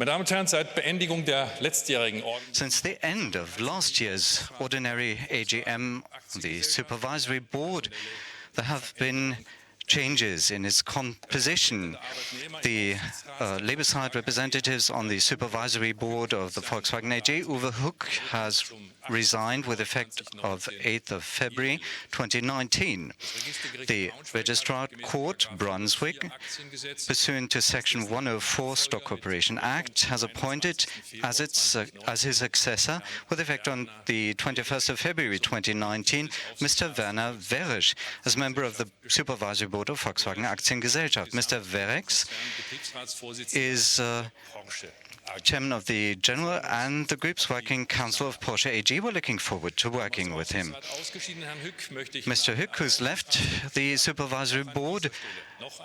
Since the end of last year's ordinary AGM, the Supervisory Board, there have been changes in its composition. The Labour side representatives on the Supervisory Board of the Volkswagen AG, Uwe Huck, has resigned with effect of 8th of February 2019. The Registrar Court, Brunswick, pursuant to Section 104 Stock Corporation Act, has appointed as his successor, with effect on the 21st of February 2019, Mr. Werner Weresch as member of the Supervisory Board of Volkswagen Aktiengesellschaft. Mr. Weresch is Chairman of the General and the Group's Working Council of Porsche AG. We're looking forward to working with him. Mr. Huck, who's left the Supervisory Board,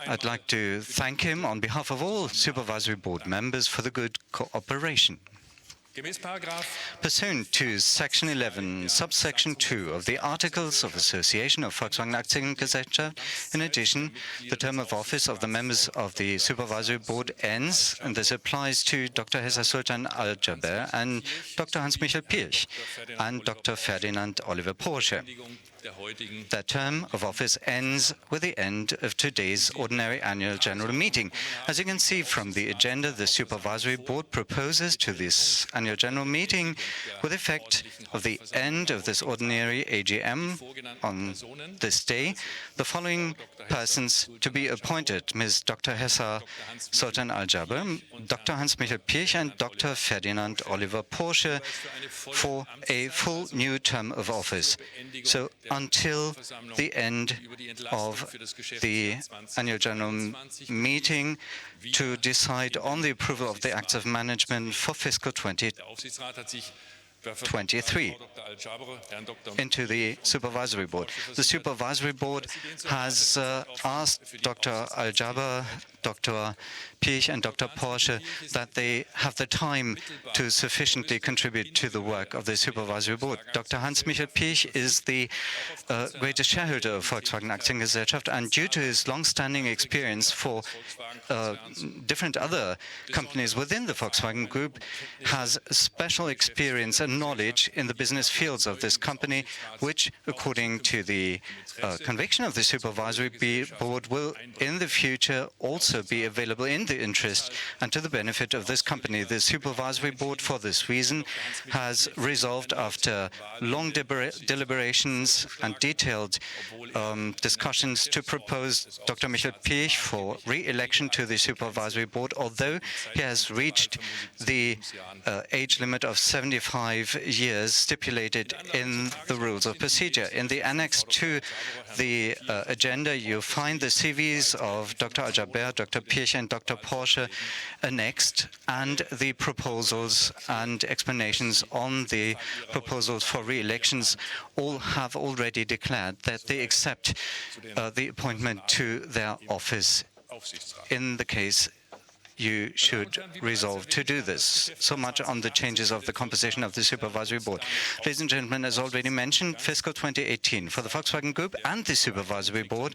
I'd like to thank him on behalf of all Supervisory Board members for the good cooperation. Pursuant to Section 11, subsection 2 of the Articles of Association of Volkswagen Aktiengesellschaft, in addition, the term of office of the members of the Supervisory Board ends, and this applies to Dr. Hessa Sultan Al-Jaber and Dr. Hans-Michael Pirch and Dr. Ferdinand Oliver Porsche. Their term of office ends with the end of today's ordinary annual general meeting. As you can see from the agenda, the Supervisory Board proposes to this annual general meeting, with effect of the end of this ordinary AGM on this day, the following persons to be appointed: Ms. Dr. Hessa Sultan Al-Jaber, Dr. Hans-Michael Pirch and Dr. Ferdinand Oliver Porsche for a full new term of office. So until the end of the annual general meeting to decide on the approval of the acts of management for fiscal 2023 into the Supervisory Board. The Supervisory Board has asked Dr. Al-Jaber, Dr. Pirch and Dr. Porsche that they have the time to sufficiently contribute to the work of the Supervisory Board. Dr. Hans-Michael Pirch is the greatest shareholder of Volkswagen Aktiengesellschaft, and due to his long-standing experience for different other companies within the Volkswagen Group, has special experience and knowledge in the business fields of this company, which, according to the conviction of the Supervisory Board, will in the future also be available in the interest and to the benefit of this company. The Supervisory Board, for this reason, has resolved, after long deliberations and detailed discussions, to propose Dr. Michael Pirch for re-election to the Supervisory Board, although he has reached the age limit of 75 years stipulated in the rules of procedure. In the annex to the agenda, you find the CVs of Dr. Al-Jaber, Dr. Pirch and Dr. Porsche annexed, and the proposals and explanations on the proposals for re-elections. All have already declared that they accept the appointment to their office in the case you should resolve to do this. So much on the changes of the composition of the Supervisory Board. Ladies and gentlemen, as already mentioned, fiscal 2018 for the Volkswagen Group and the Supervisory Board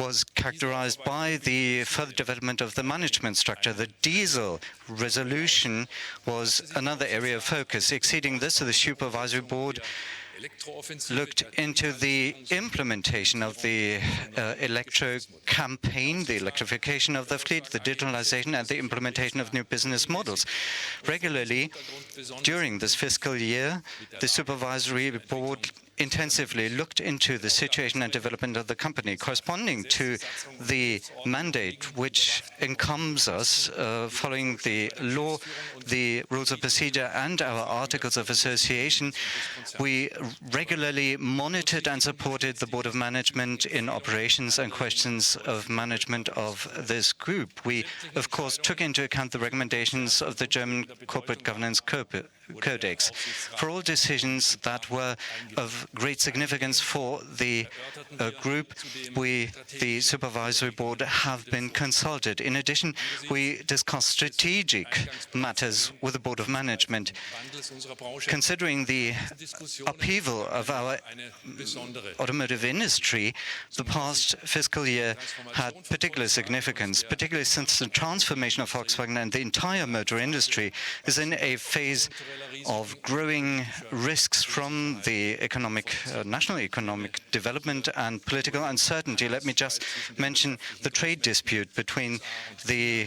was characterized by the further development of the management structure. The diesel resolution was another area of focus. Exceeding this, the Supervisory Board looked into the implementation of the electro campaign, the electrification of the fleet, the digitalization and the implementation of new business models. Regularly, during this fiscal year, the Supervisory Board intensively looked into the situation and development of the company, corresponding to the mandate which encompasses us following the law, the rules of procedure and our articles of association. We regularly monitored and supported the Board of Management in operations and questions of management of this group. We, of course, took into account the recommendations of the German Corporate Governance Code. Codex. For all decisions that were of great significance for the group, we, the Supervisory Board, have been consulted. In addition, we discussed strategic matters with the Board of Management. Considering the upheaval of our automotive industry, the past fiscal year had particular significance, particularly since the transformation of Volkswagen and the entire motor industry is in a phase of growing risks from the national economic development and political uncertainty. Let me just mention the trade dispute between the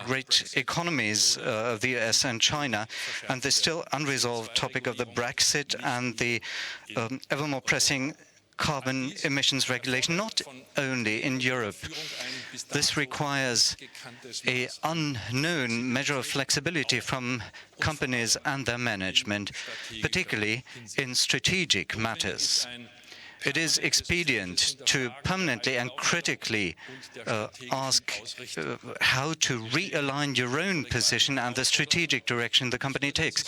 great economies of the US and China, and the still unresolved topic of the Brexit and the ever more pressing carbon emissions regulation, not only in Europe. This requires an unknown measure of flexibility from companies and their management, particularly in strategic matters. It is expedient to permanently and critically ask how to realign your own position and the strategic direction the company takes.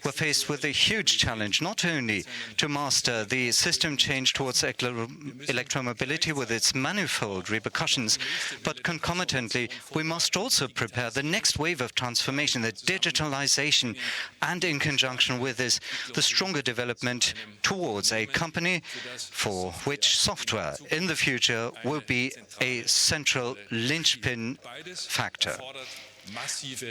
We're faced with a huge challenge, not only to master the system change towards electromobility with its manifold repercussions, but concomitantly, we must also prepare the next wave of transformation, the digitalization, and in conjunction with this, the stronger development towards a company for which software in the future will be a central linchpin factor.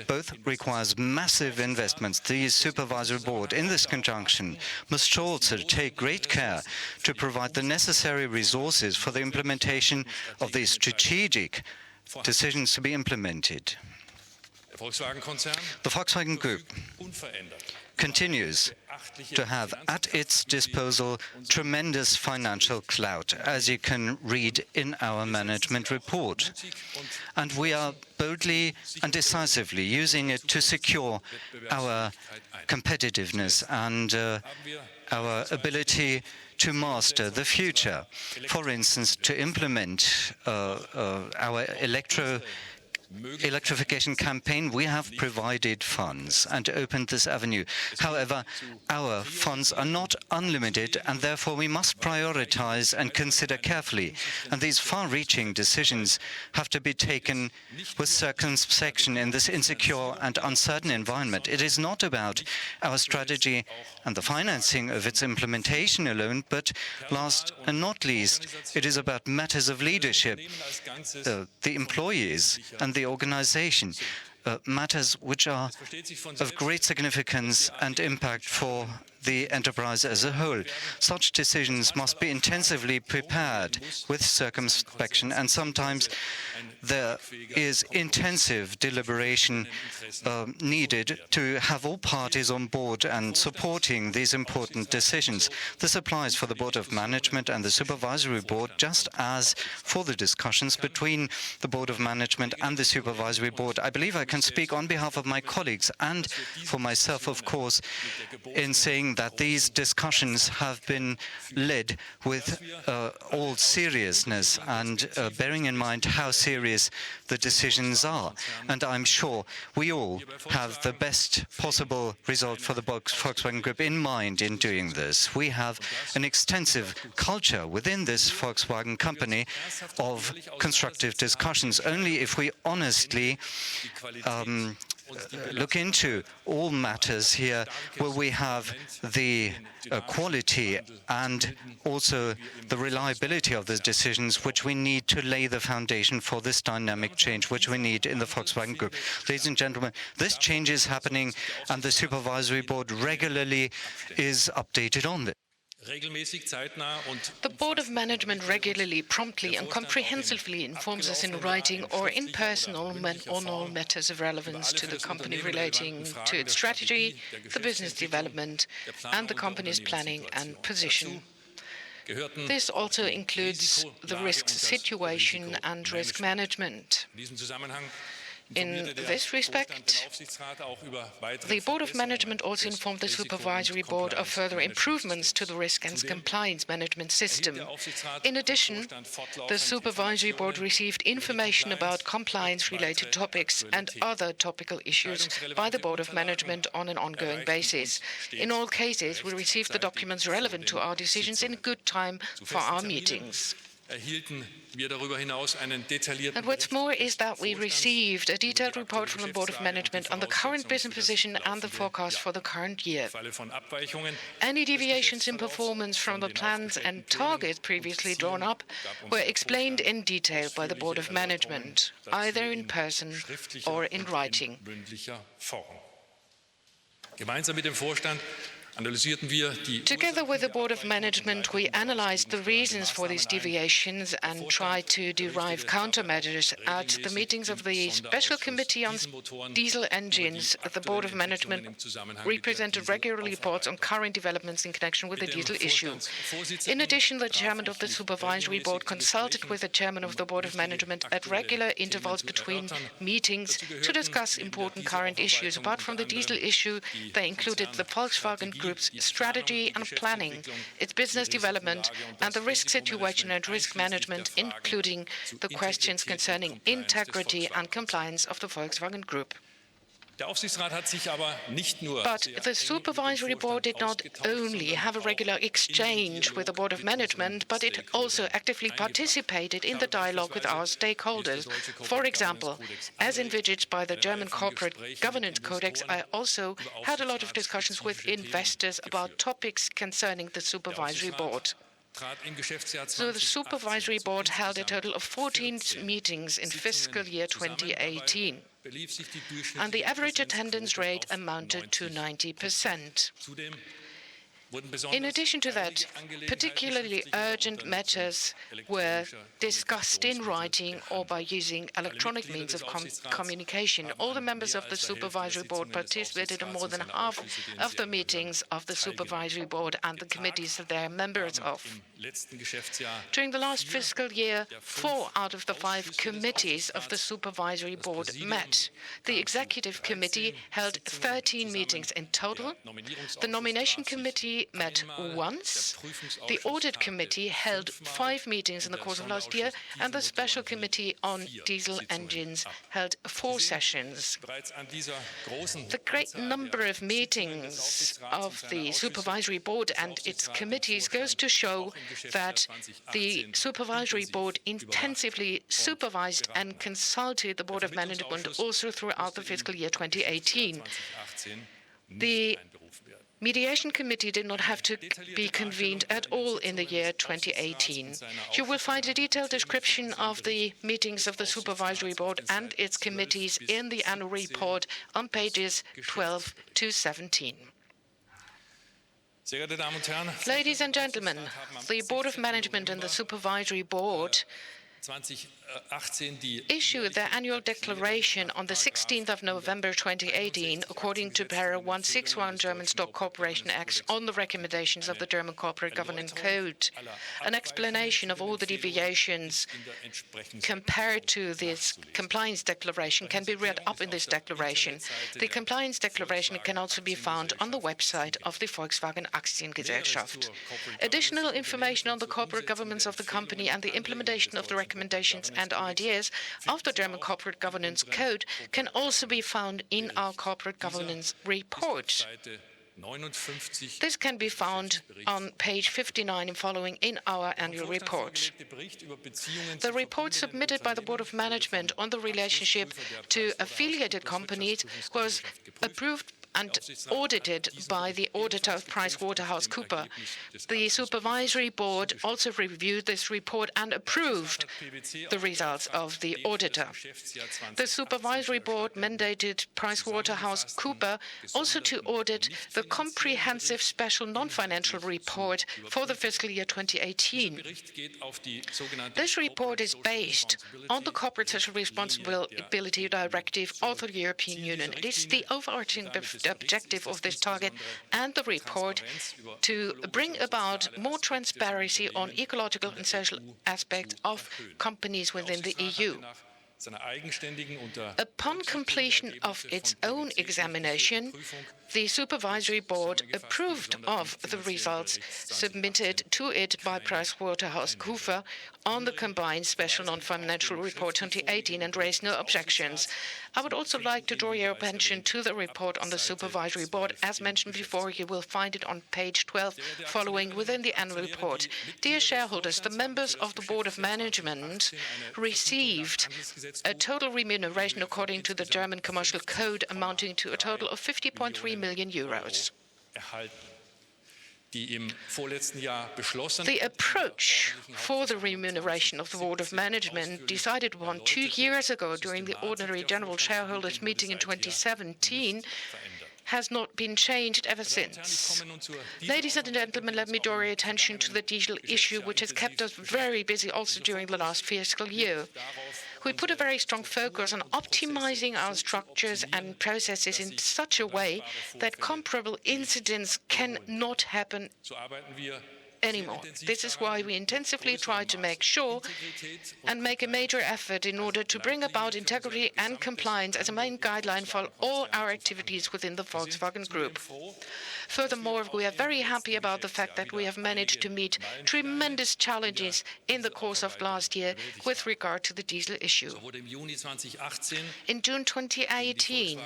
Both requires massive investments. The Supervisory Board, in this conjunction, must also take great care to provide the necessary resources for the implementation of the strategic decisions to be implemented. The Volkswagen Group continues to have at its disposal tremendous financial clout, as you can read in our management report. And we are boldly and decisively using it to secure our competitiveness and our ability to master the future. For instance, to implement our electrification campaign, we have provided funds and opened this avenue. However, our funds are not unlimited, and therefore we must prioritize and consider carefully. And these far-reaching decisions have to be taken with circumspection in this insecure and uncertain environment. It is not about our strategy and the financing of its implementation alone, but last and not least, it is about matters of leadership, the employees and the organization, matters which are of great significance and impact for the enterprise as a whole. Such decisions must be intensively prepared with circumspection, and sometimes there is intensive deliberation needed to have all parties on board and supporting these important decisions. This applies for the Board of Management and the Supervisory Board, just as for the discussions between the Board of Management and the Supervisory Board. I believe I can speak on behalf of my colleagues and for myself, of course, in saying that these discussions have been led with all seriousness and bearing in mind how serious the decisions are. And I'm sure we all have the best possible result for the Volkswagen Group in mind in doing this. We have an extensive culture within this Volkswagen company of constructive discussions. Only if we honestly look into all matters here will we have the quality and also the reliability of the decisions which we need to lay the foundation for this dynamic change which we need in the Volkswagen Group. Ladies and gentlemen, this change is happening and the Supervisory Board regularly is updated on this. The Board of Management regularly, promptly and comprehensively informs us in writing or in person on all matters of relevance to the company relating to its strategy, the business development, and the company's planning and position. This also includes the risk situation and risk management. In this respect, the Board of Management also informed the Supervisory Board of further improvements to the risk and compliance management system. In addition, the Supervisory Board received information about compliance-related topics and other topical issues by the Board of Management on an ongoing basis. In all cases, we received the documents relevant to our decisions in good time for our meetings. And what's more is that we received a detailed report from the Board of Management on the current business position and the forecast for the current year. Any deviations in performance from the plans and targets previously drawn up were explained in detail by the Board of Management, either in person or in writing. Together with the Board of Management, we analyzed the reasons for these deviations and tried to derive countermeasures. At the meetings of the Special Committee on Diesel Engines, the Board of Management represented regular reports on current developments in connection with the diesel issue. In addition, the Chairman of the Supervisory Board consulted with the Chairman of the Board of Management at regular intervals between meetings to discuss important current issues. Apart from the diesel issue, they included the Volkswagen Group's strategy and planning, its business development, and the risk situation and risk management, including the questions concerning integrity and compliance of the Volkswagen Group. But the Supervisory Board did not only have a regular exchange with the Board of Management, but it also actively participated in the dialogue with our stakeholders. For example, as envisaged by the German Corporate Governance Codex, I also had a lot of discussions with investors about topics concerning the Supervisory Board. So the Supervisory Board held a total of 14 meetings in fiscal year 2018. And the average attendance rate amounted to 90%. In addition to that, particularly urgent matters were discussed in writing or by using electronic means of communication. All the members of the Supervisory Board participated in more than half of the meetings of the Supervisory Board and the committees that they are members of. During the last fiscal year, 4 out of the 5 committees of the Supervisory Board met. The Executive Committee held 13 meetings in total. The Nomination Committee met once. The Audit Committee held 5 meetings in the course of last year, and the Special Committee on Diesel Engines held 4 sessions. The great number of meetings of the Supervisory Board and its committees goes to show that the Supervisory Board intensively supervised and consulted the Board of Management also throughout the fiscal year 2018. The Mediation Committee did not have to be convened at all in the year 2018. You will find a detailed description of the meetings of the Supervisory Board and its committees in the annual report on pages 12 to 17. Ladies and gentlemen, the Board of Management and the Supervisory Board issued their annual declaration on the 16th of November 2018, according to para 161 German Stock Corporation Act, on the recommendations of the German Corporate Governance Code. An explanation of all the deviations compared to this compliance declaration can be read up in this declaration. The compliance declaration can also be found on the website of the Volkswagen Aktiengesellschaft. Additional information on the corporate governance of the company and the implementation of the recommendations and ideas of the German Corporate Governance Code can also be found in our Corporate Governance Report. This can be found on page 59 and following in our annual report. The report submitted by the Board of Management on the relationship to affiliated companies was approved and audited by the auditor of PricewaterhouseCoopers. The Supervisory Board also reviewed this report and approved the results of the auditor. The Supervisory Board mandated PricewaterhouseCoopers also to audit the comprehensive special non-financial report for the fiscal year 2018. This report is based on the Corporate Social Responsibility Directive of the European Union. It is the overarching objective of this target and the report to bring about more transparency on ecological and social aspects of companies within the EU. Upon completion of its own examination, the Supervisory Board approved of the results submitted to it by PricewaterhouseCoopers on the combined special non-financial report 2018 and raised no objections. I would also like to draw your attention to the report on the Supervisory Board. As mentioned before, you will find it on page 12 following within the annual report. Dear shareholders, the members of the Board of Management received a total remuneration according to the German Commercial Code amounting to a total of 50.3 million euros. The approach for the remuneration of the Board of Management decided upon 2 years ago during the ordinary general shareholders meeting in 2017 has not been changed ever since. Ladies and gentlemen, let me draw your attention to the diesel issue, which has kept us very busy also during the last fiscal year. We put a very strong focus on optimizing our structures and processes in such a way that comparable incidents cannot happen anymore. This is why we intensively try to make sure and make a major effort in order to bring about integrity and compliance as a main guideline for all our activities within the Volkswagen Group. Furthermore, we are very happy about the fact that we have managed to meet tremendous challenges in the course of last year with regard to the diesel issue. In June 2018,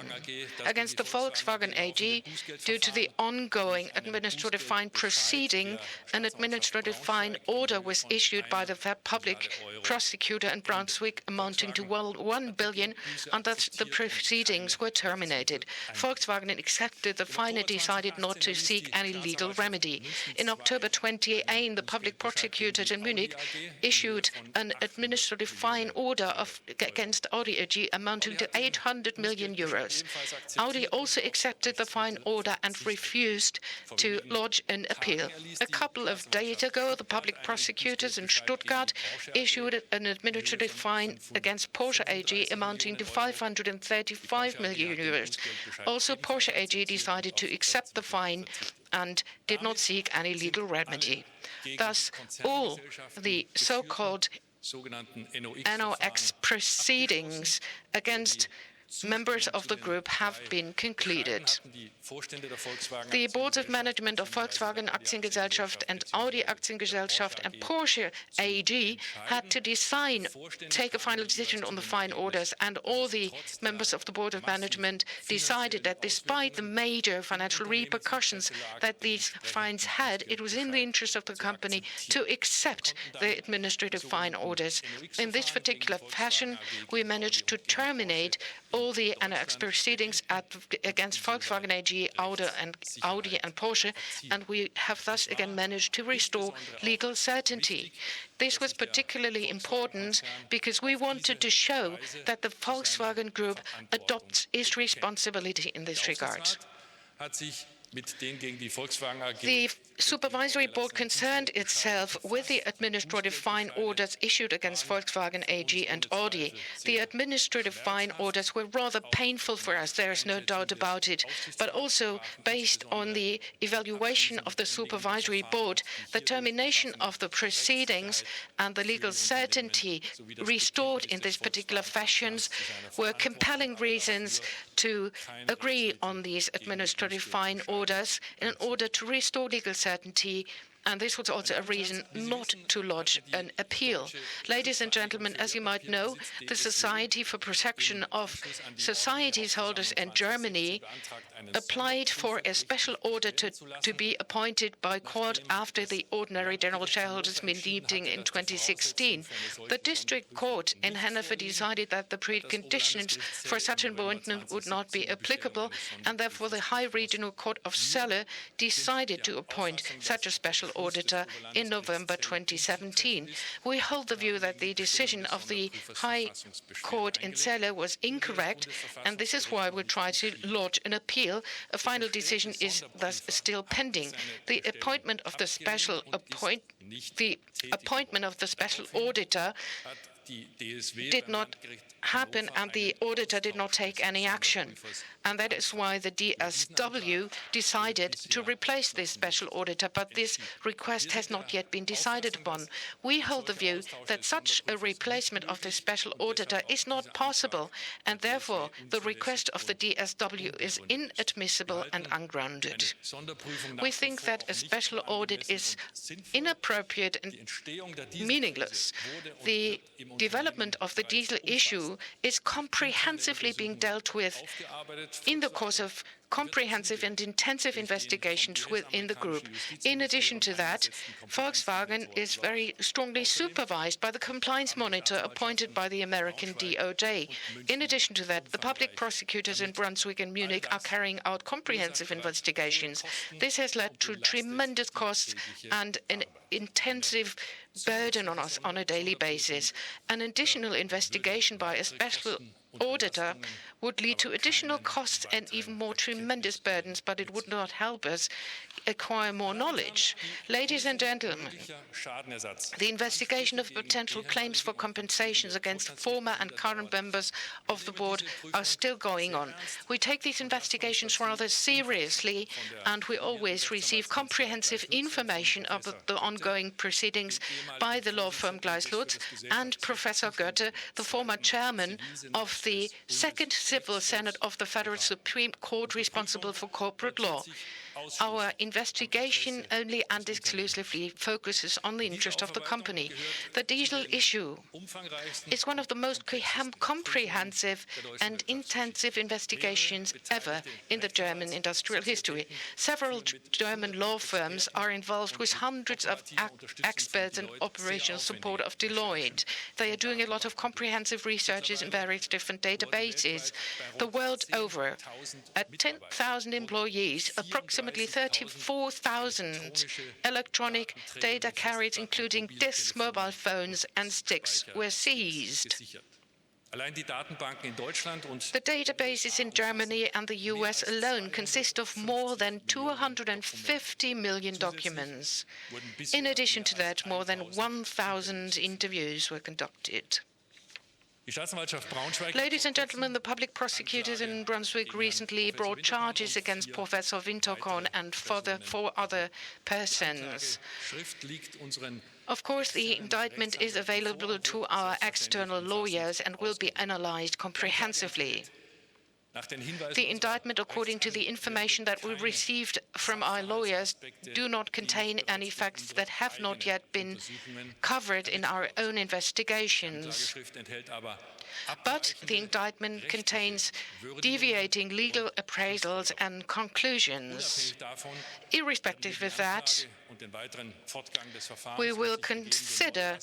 against the Volkswagen AG, due to the ongoing administrative fine proceeding, an administrative fine order was issued by the public prosecutor in Brunswick amounting to 1 billion, and thus the proceedings were terminated. Volkswagen accepted the fine and decided not to seek any legal remedy. In October 2018, the public prosecutors in Munich issued an administrative fine order against Audi AG amounting to 800 million euros. Audi also accepted the fine order and refused to lodge an appeal. A couple of days ago, the public prosecutors in Stuttgart issued an administrative fine against Porsche AG amounting to 535 million euros. Also, Porsche AG decided to accept the fine and did not seek any legal remedy. Thus, all the so-called NOx proceedings against members of the group have been concluded. The boards of management of Volkswagen Aktiengesellschaft and Audi Aktiengesellschaft and Porsche AG had to take a final decision on the fine orders, and all the members of the board of management decided that despite the major financial repercussions that these fines had, it was in the interest of the company to accept the administrative fine orders. In this particular fashion, we managed to terminate all the NOx proceedings against Volkswagen AG, Audi and Porsche, and we have thus again managed to restore legal certainty. This was particularly important because we wanted to show that the Volkswagen Group adopts its responsibility in this regard. The Supervisory Board concerned itself with the administrative fine orders issued against Volkswagen AG and Audi. The administrative fine orders were rather painful for us, there is no doubt about it, but also based on the evaluation of the Supervisory Board, the termination of the proceedings and the legal certainty restored in this particular fashions were compelling reasons to agree on these administrative fine orders in order to restore legal certainty, and this was also a reason not to lodge an appeal. Ladies and gentlemen, as you might know, the Society for Protection of Societies Holders in Germany applied for a special auditor to be appointed by court after the ordinary general shareholders meeting in 2016. The district court in Hanover decided that the preconditions for such an appointment would not be applicable, and therefore the High Regional Court of Celle decided to appoint such a special auditor in November 2017. We hold the view that the decision of the High Court in Celle was incorrect, and this is why we try to lodge an appeal. A final decision is thus still pending. The appointment of the special auditor did not happen and the auditor did not take any action. And that is why the DSW decided to replace this special auditor, but this request has not yet been decided upon. We hold the view that such a replacement of the special auditor is not possible, and therefore the request of the DSW is inadmissible and ungrounded. We think that a special audit is inappropriate and meaningless. The development of the diesel issue is comprehensively being dealt with in the course of comprehensive and intensive investigations within the group. In addition to that, Volkswagen is very strongly supervised by the compliance monitor appointed by the American DOJ. In addition to that, the public prosecutors in Brunswick and Munich are carrying out comprehensive investigations. This has led to tremendous costs and an intensive burden on us on a daily basis. An additional investigation by a special auditor would lead to additional costs and even more tremendous burdens, but it would not help us acquire more knowledge. Ladies and gentlemen, the investigation of potential claims for compensations against former and current members of the board are still going on. We take these investigations rather seriously, and we always receive comprehensive information of the ongoing proceedings by the law firm Gleis Lutz and Professor Goethe, the former chairman of the Second Civil Senate of the Federal Supreme Court responsible for corporate law. Our investigation only and exclusively focuses on the interest of the company. The diesel issue is one of the most comprehensive and intensive investigations ever in the German industrial history. Several German law firms are involved with hundreds of experts and operational support of Deloitte. They are doing a lot of comprehensive researches in various different databases the world over. At 10,000 employees, approximately 34,000 electronic data carriers, including disks, mobile phones, and sticks, were seized. The databases in Germany and the US alone consist of more than 250 million documents. In addition to that, more than 1,000 interviews were conducted. Ladies and gentlemen, the public prosecutors in Brunswick recently brought charges against Professor Winterkorn and four other persons. Of course, the indictment is available to our external lawyers and will be analyzed comprehensively. The indictment, according to the information that we received from our lawyers, do not contain any facts that have not yet been covered in our own investigations. But the indictment contains deviating legal appraisals and conclusions. Irrespective of that, we will consider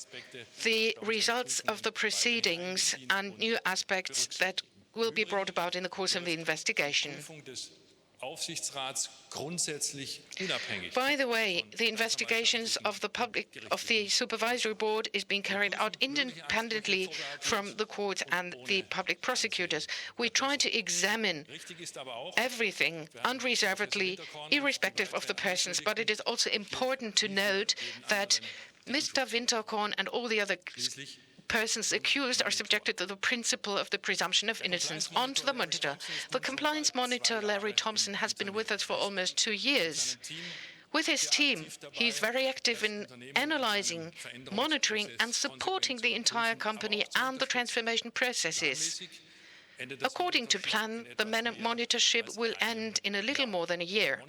the results of the proceedings and new aspects that will be brought about in the course of the investigation. By the way, the investigations of the Supervisory Board is being carried out independently from the courts and the public prosecutors. We try to examine everything unreservedly, irrespective of the persons, but it is also important to note that Mr. Winterkorn and all the other persons accused are subjected to the principle of the presumption of innocence. On to the monitor. The compliance monitor, Larry Thompson, has been with us for almost 2 years. With his team, he is very active in analyzing, monitoring, and supporting the entire company and the transformation processes. According to plan, the monitorship will end in a little more than a year.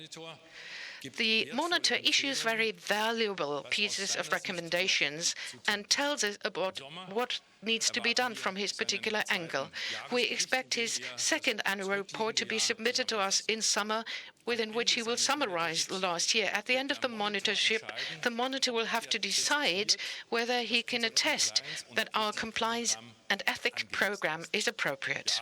The monitor issues very valuable pieces of recommendations and tells us about what needs to be done from his particular angle. We expect his second annual report to be submitted to us in summer, within which he will summarize the last year. At the end of the monitorship, the monitor will have to decide whether he can attest that our compliance and ethics program is appropriate.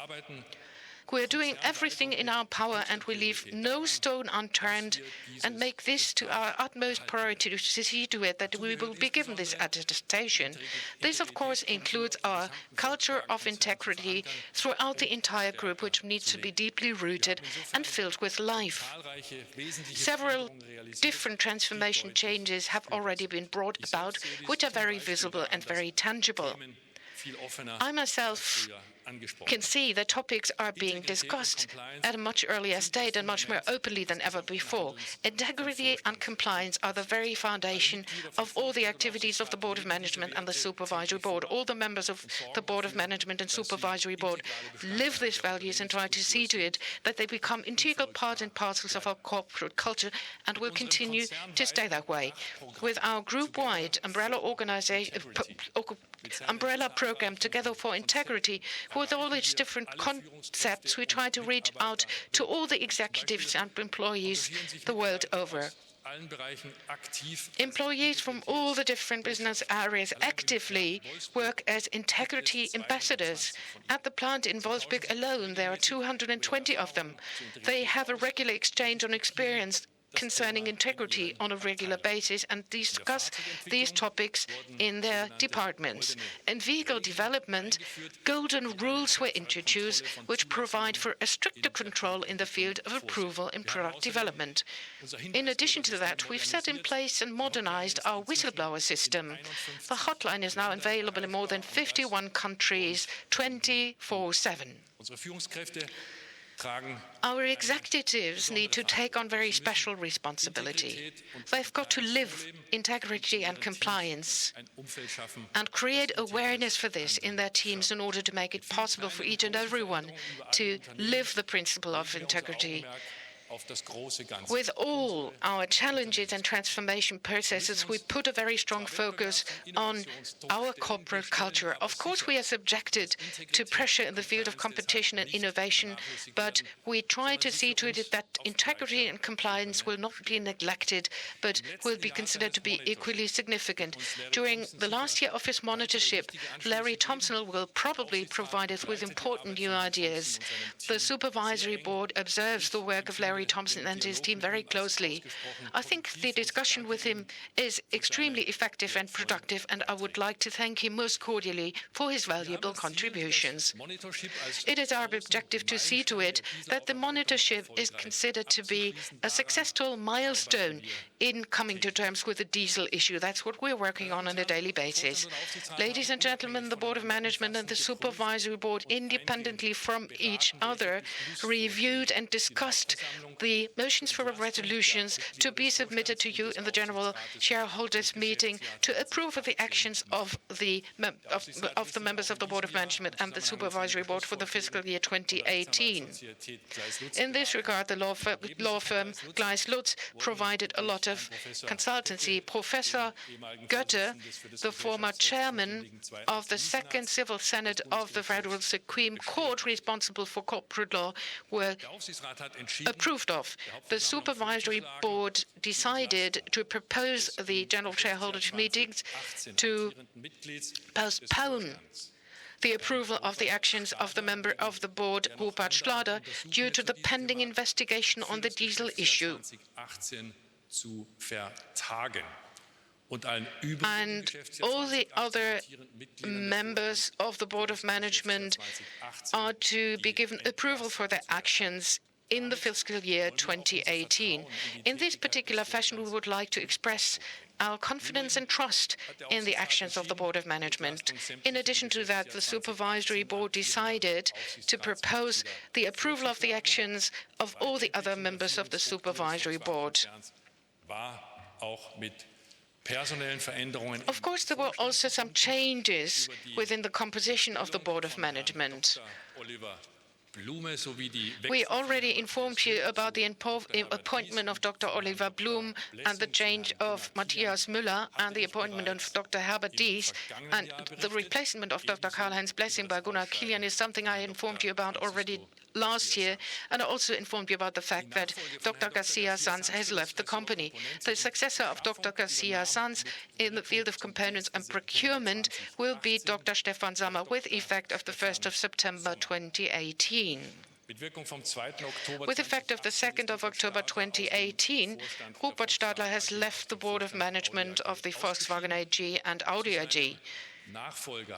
We are doing everything in our power, and we leave no stone unturned and make this to our utmost priority to see to it that we will be given this attestation. This, of course, includes our culture of integrity throughout the entire group, which needs to be deeply rooted and filled with life. Several different transformation changes have already been brought about, which are very visible and very tangible. I myself can see that topics are being discussed at a much earlier stage and much more openly than ever before. Integrity and compliance are the very foundation of all the activities of the Board of Management and the Supervisory Board. All the members of the Board of Management and Supervisory Board live these values and try to see to it that they become integral parts and parcels of our corporate culture and will continue to stay that way. With our group-wide umbrella program Together for Integrity, with all its different concepts, we try to reach out to all the executives and employees the world over. Employees from all the different business areas actively work as integrity ambassadors. At the plant in Wolfsburg alone, there are 220 of them. They have a regular exchange on experience concerning integrity on a regular basis and discuss these topics in their departments. In vehicle development, golden rules were introduced which provide for a stricter control in the field of approval in product development. In addition to that, we've set in place and modernized our whistleblower system. The hotline is now available in more than 51 countries, 24/7. Our executives need to take on very special responsibility. They've got to live integrity and compliance and create awareness for this in their teams in order to make it possible for each and everyone to live the principle of integrity. With all our challenges and transformation processes, we put a very strong focus on our corporate culture. Of course, we are subjected to pressure in the field of competition and innovation, but we try to see to it that integrity and compliance will not be neglected, but will be considered to be equally significant. During the last year of his monitorship, Larry Thompson will probably provide us with important new ideas. The Supervisory Board observes the work of Larry Thompson and his team very closely. I think the discussion with him is extremely effective and productive, and I would like to thank him most cordially for his valuable contributions. It is our objective to see to it that the monitorship is considered to be a successful milestone in coming to terms with the diesel issue. That's what we're working on a daily basis. Ladies and gentlemen, the Board of Management and the Supervisory Board, independently from each other, reviewed and discussed the motions for resolutions to be submitted to you in the General Shareholders Meeting to approve of the actions of the members of the Board of Management and the Supervisory Board for the fiscal year 2018. In this regard, the law firm Gleis Lutz provided a lot of consultancy. Professor Goethe, the former chairman of the Second Civil Senate of the Federal Supreme Court responsible for corporate law, were approved of. The Supervisory Board decided to propose the General Shareholders Meetings to postpone the approval of the actions of the member of the board, Rupert Stadler, due to the pending investigation on the diesel issue. And all the other members of the Board of Management are to be given approval for their actions in the fiscal year 2018. In this particular fashion, we would like to express our confidence and trust in the actions of the Board of Management. In addition to that, the Supervisory Board decided to propose the approval of the actions of all the other members of the Supervisory Board. Of course, there were also some changes within the composition of the Board of Management. We already informed you about the appointment of Dr. Oliver Blum and the change of Matthias Müller and the appointment of Dr. Herbert Diess, and the replacement of Dr. Karl-Heinz Blessing by Gunnar Kilian is something I informed you about already last year, and I also informed you about the fact that Dr. Garcia Sanz has left the company. The successor of Dr. Garcia Sanz in the field of components and procurement will be Dr. Stefan Sammer with effect of the 1st of September 2018. With effect of the 2nd of October 2018, Rupert Stadler has left the Board of Management of the Volkswagen AG and Audi AG.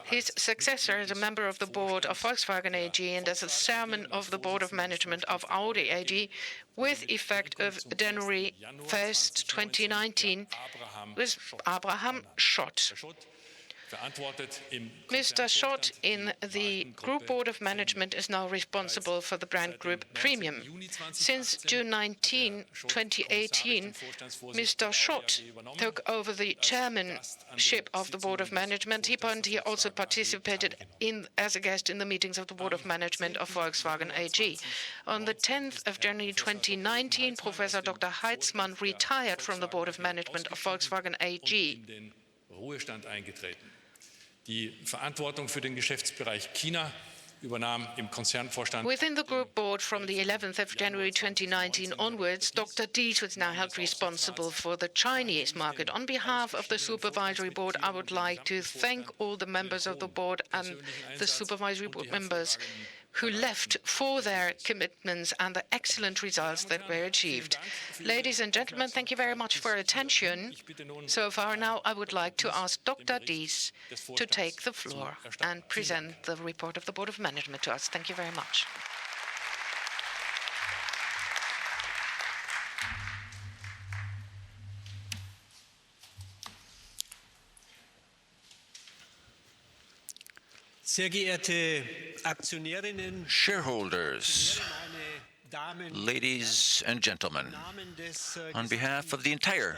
His successor as a member of the board of Volkswagen AG and as a chairman of the Board of Management of Audi AG, with effect of January 1st, 2019, was Abraham Schott. Mr. Schott in the Group Board of Management is now responsible for the brand group Premium. Since June 19, 2018, Mr. Schott took over the chairmanship of the Board of Management. He also participated as a guest in the meetings of the Board of Management of Volkswagen AG. On the 10th of January 2019, Professor Dr. Heitzmann retired from the Board of Management of Volkswagen AG. Die Verantwortung für den Geschäftsbereich China übernahm im Konzernvorstand. Within the group board from the 11th of January 2019 onwards, Dr. Diess was now held responsible for the Chinese market. On behalf of the Supervisory Board, I would like to thank all the members of the board and the Supervisory Board members who left for their commitments and the excellent results that were achieved. Ladies and gentlemen, thank you very much for your attention so far. Now I would like to ask Dr. Diess to take the floor and present the report of the Board of Management to us. Thank you very much. Shareholders, ladies and gentlemen, on behalf of the entire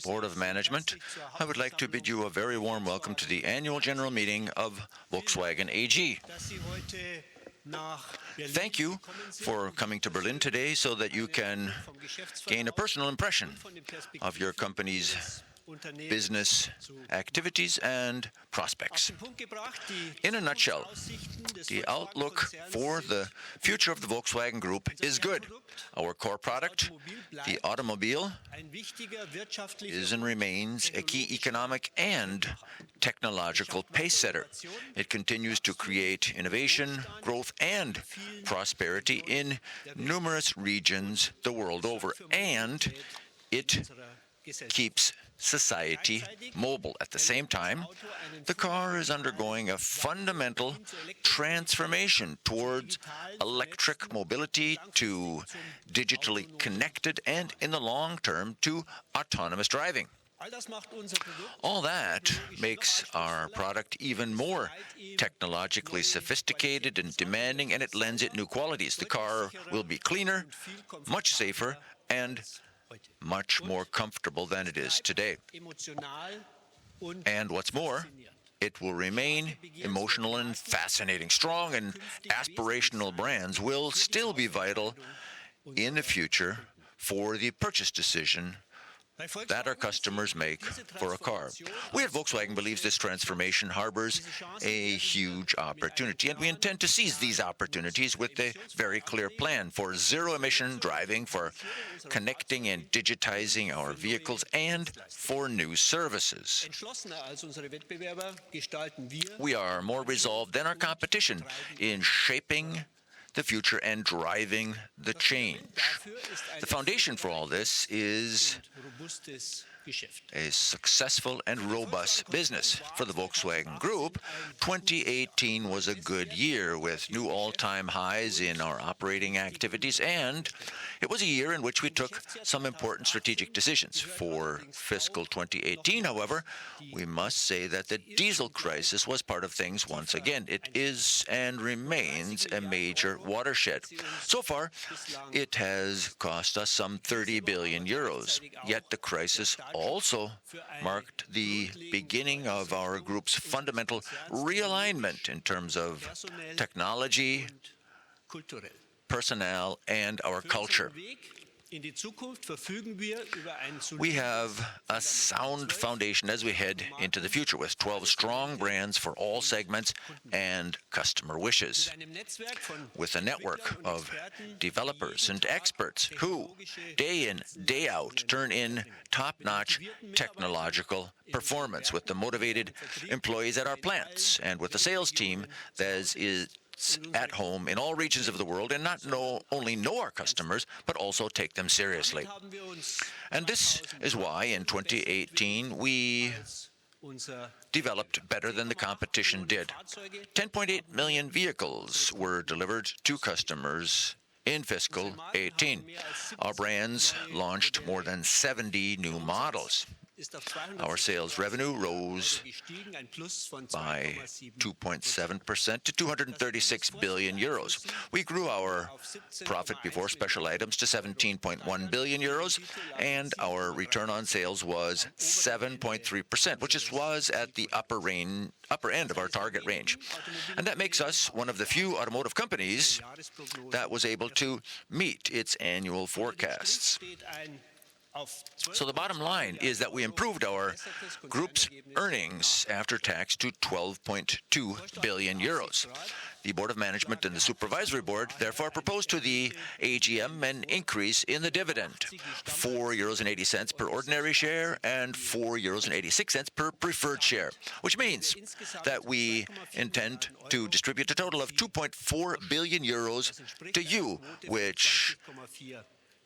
Board of Management, I would like to bid you a very warm welcome to the annual general meeting of Volkswagen AG. Thank you for coming to Berlin today so that you can gain a personal impression of your company's business activities and prospects. In a nutshell, the outlook for the future of the Volkswagen Group is good. Our core product, the automobile, is and remains a key economic and technological pace setter. It continues to create innovation, growth, and prosperity in numerous regions the world over, and it keeps society mobile. At the same time, the car is undergoing a fundamental transformation towards electric mobility to digitally connected and, in the long term, to autonomous driving. All that makes our product even more technologically sophisticated and demanding, and it lends it new qualities. The car will be cleaner, much safer, and much more comfortable than it is today. And what's more, it will remain emotional and fascinating. Strong and aspirational brands will still be vital in the future for the purchase decision that our customers make for a car. We at Volkswagen believe this transformation harbors a huge opportunity, and we intend to seize these opportunities with a very clear plan for zero-emission driving, for connecting and digitizing our vehicles, and for new services. We are more resolved than our competition in shaping the future and driving the change. The foundation for all this is a successful and robust business. For the Volkswagen Group, 2018 was a good year with new all-time highs in our operating activities, and it was a year in which we took some important strategic decisions. For fiscal 2018, however, we must say that the diesel crisis was part of things once again. It is and remains a major watershed. So far, it has cost us some 30 billion euros. Yet the crisis also marked the beginning of our group's fundamental realignment in terms of technology, personnel, and our culture. We have a sound foundation as we head into the future with 12 strong brands for all segments and customer wishes, with a network of developers and experts who, day in, day out, turn in top-notch technological performance, with the motivated employees at our plants and with the sales team that is at home in all regions of the world and not only know our customers, but also take them seriously. And this is why in 2018 we developed better than the competition did. 10.8 million vehicles were delivered to customers in fiscal 18. Our brands launched more than 70 new models. Our sales revenue rose by 2.7% to 236 billion euros. We grew our profit before special items to 17.1 billion euros, and our return on sales was 7.3%, which was at the upper end of our target range. And that makes us one of the few automotive companies that was able to meet its annual forecasts. So the bottom line is that we improved our group's earnings after tax to 12.2 billion euros. The Board of Management and the Supervisory Board therefore proposed to the AGM an increase in the dividend, 4.80 euros per ordinary share and 4.86 euros per preferred share, which means that we intend to distribute a total of 2.4 billion euros to you, which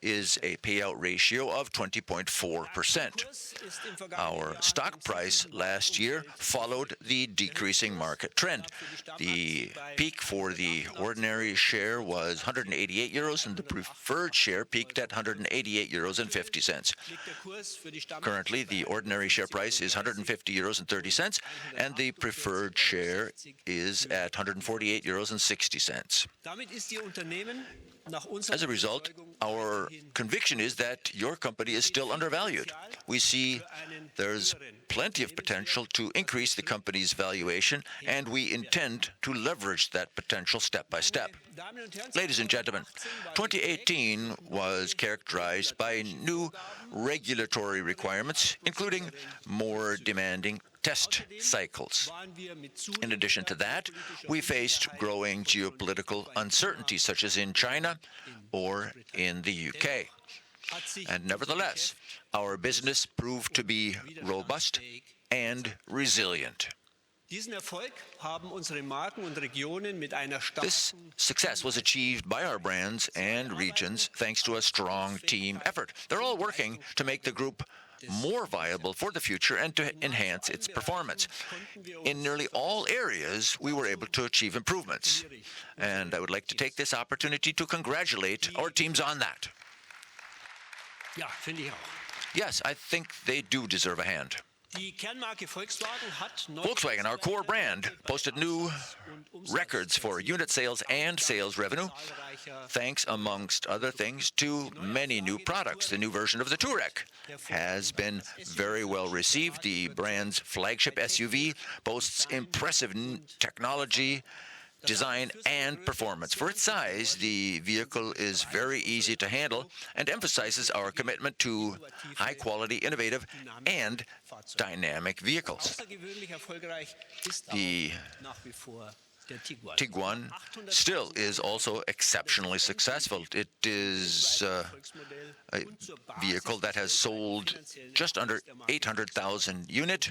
is a payout ratio of 20.4%. Our stock price last year followed the decreasing market trend. The peak for the ordinary share was 188 euros, and the preferred share peaked at 188 euros and 50 cents. Currently, the ordinary share price is 150 euros and 30 cents, and the preferred share is at 148 euros and 60 cents. As a result, our conviction is that your company is still undervalued. We see there's plenty of potential to increase the company's valuation, and we intend to leverage that potential step by step. Ladies and gentlemen, 2018 was characterized by new regulatory requirements, including more demanding test cycles. In addition to that, we faced growing geopolitical uncertainties, such as in China or in the UK. And nevertheless, our business proved to be robust and resilient. This success was achieved by our brands and regions thanks to a strong team effort. They're all working to make the group more viable for the future and to enhance its performance. In nearly all areas, we were able to achieve improvements. And I would like to take this opportunity to congratulate our teams on that. Yes, I think they do deserve a hand. Volkswagen, our core brand, posted new records for unit sales and sales revenue, thanks, amongst other things, to many new products. The new version of the Touareg has been very well received. The brand's flagship SUV boasts impressive technology, design, and performance. For its size, the vehicle is very easy to handle and emphasizes our commitment to high-quality, innovative, and dynamic vehicles. The Tiguan still is also exceptionally successful. It is a vehicle that has sold just under 800,000 units.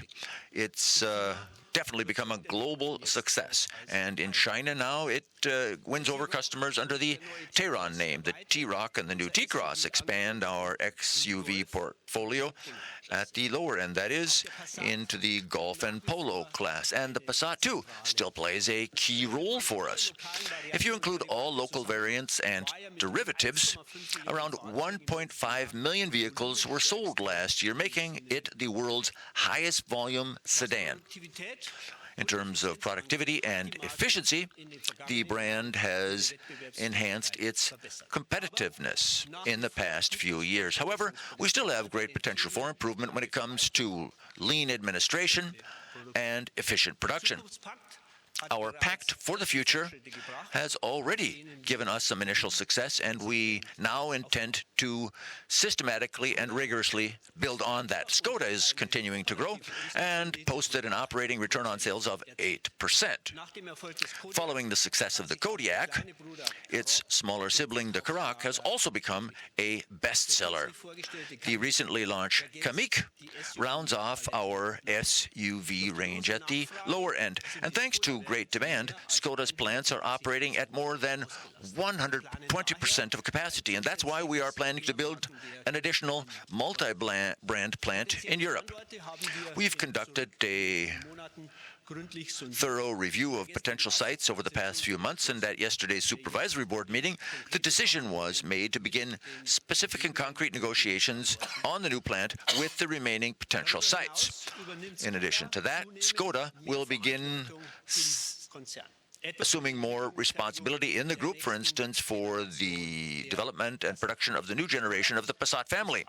It's definitely become a global success. And in China now, it wins over customers under the Tayron name. The T-Roc and the new T-Cross expand our XUV portfolio at the lower end, that is, into the Golf and Polo class. And the Passat, too, still plays a key role for us. If you include all local variants and derivatives, around 1.5 million vehicles were sold last year, making it the world's highest volume sedan. In terms of productivity and efficiency, the brand has enhanced its competitiveness in the past few years. However, we still have great potential for improvement when it comes to lean administration and efficient production. Our Pact for the Future has already given us some initial success, and we now intend to systematically and rigorously build on that. Skoda is continuing to grow and posted an operating return on sales of 8%. Following the success of the Kodiaq, its smaller sibling, the Karoq, has also become a bestseller. The recently launched Kamiq rounds off our SUV range at the lower end, and thanks to great demand, Skoda's plants are operating at more than 120% of capacity, and that's why we are planning to build an additional multi-brand plant in Europe. We've conducted a thorough review of potential sites over the past few months, and at yesterday's Supervisory Board meeting, the decision was made to begin specific and concrete negotiations on the new plant with the remaining potential sites. In addition to that, Škoda will begin assuming more responsibility in the group, for instance, for the development and production of the new generation of the Passat family.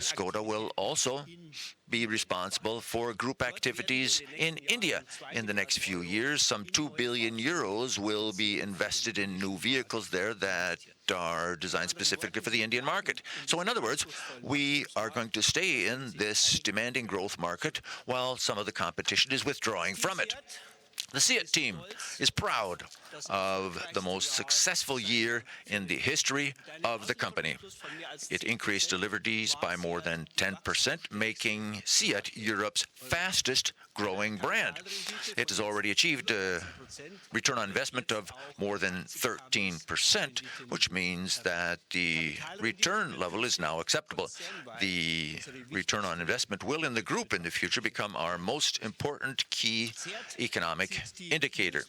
Škoda will also be responsible for group activities in India. In the next few years, some 2 billion euros will be invested in new vehicles there that are designed specifically for the Indian market. So in other words, we are going to stay in this demanding growth market while some of the competition is withdrawing from it. The SEAT team is proud of the most successful year in the history of the company. It increased deliveries by more than 10%, making SEAT Europe's fastest growing brand. It has already achieved a return on investment of more than 13%, which means that the return level is now acceptable. The return on investment will, in the group in the future, become our most important key economic indicator.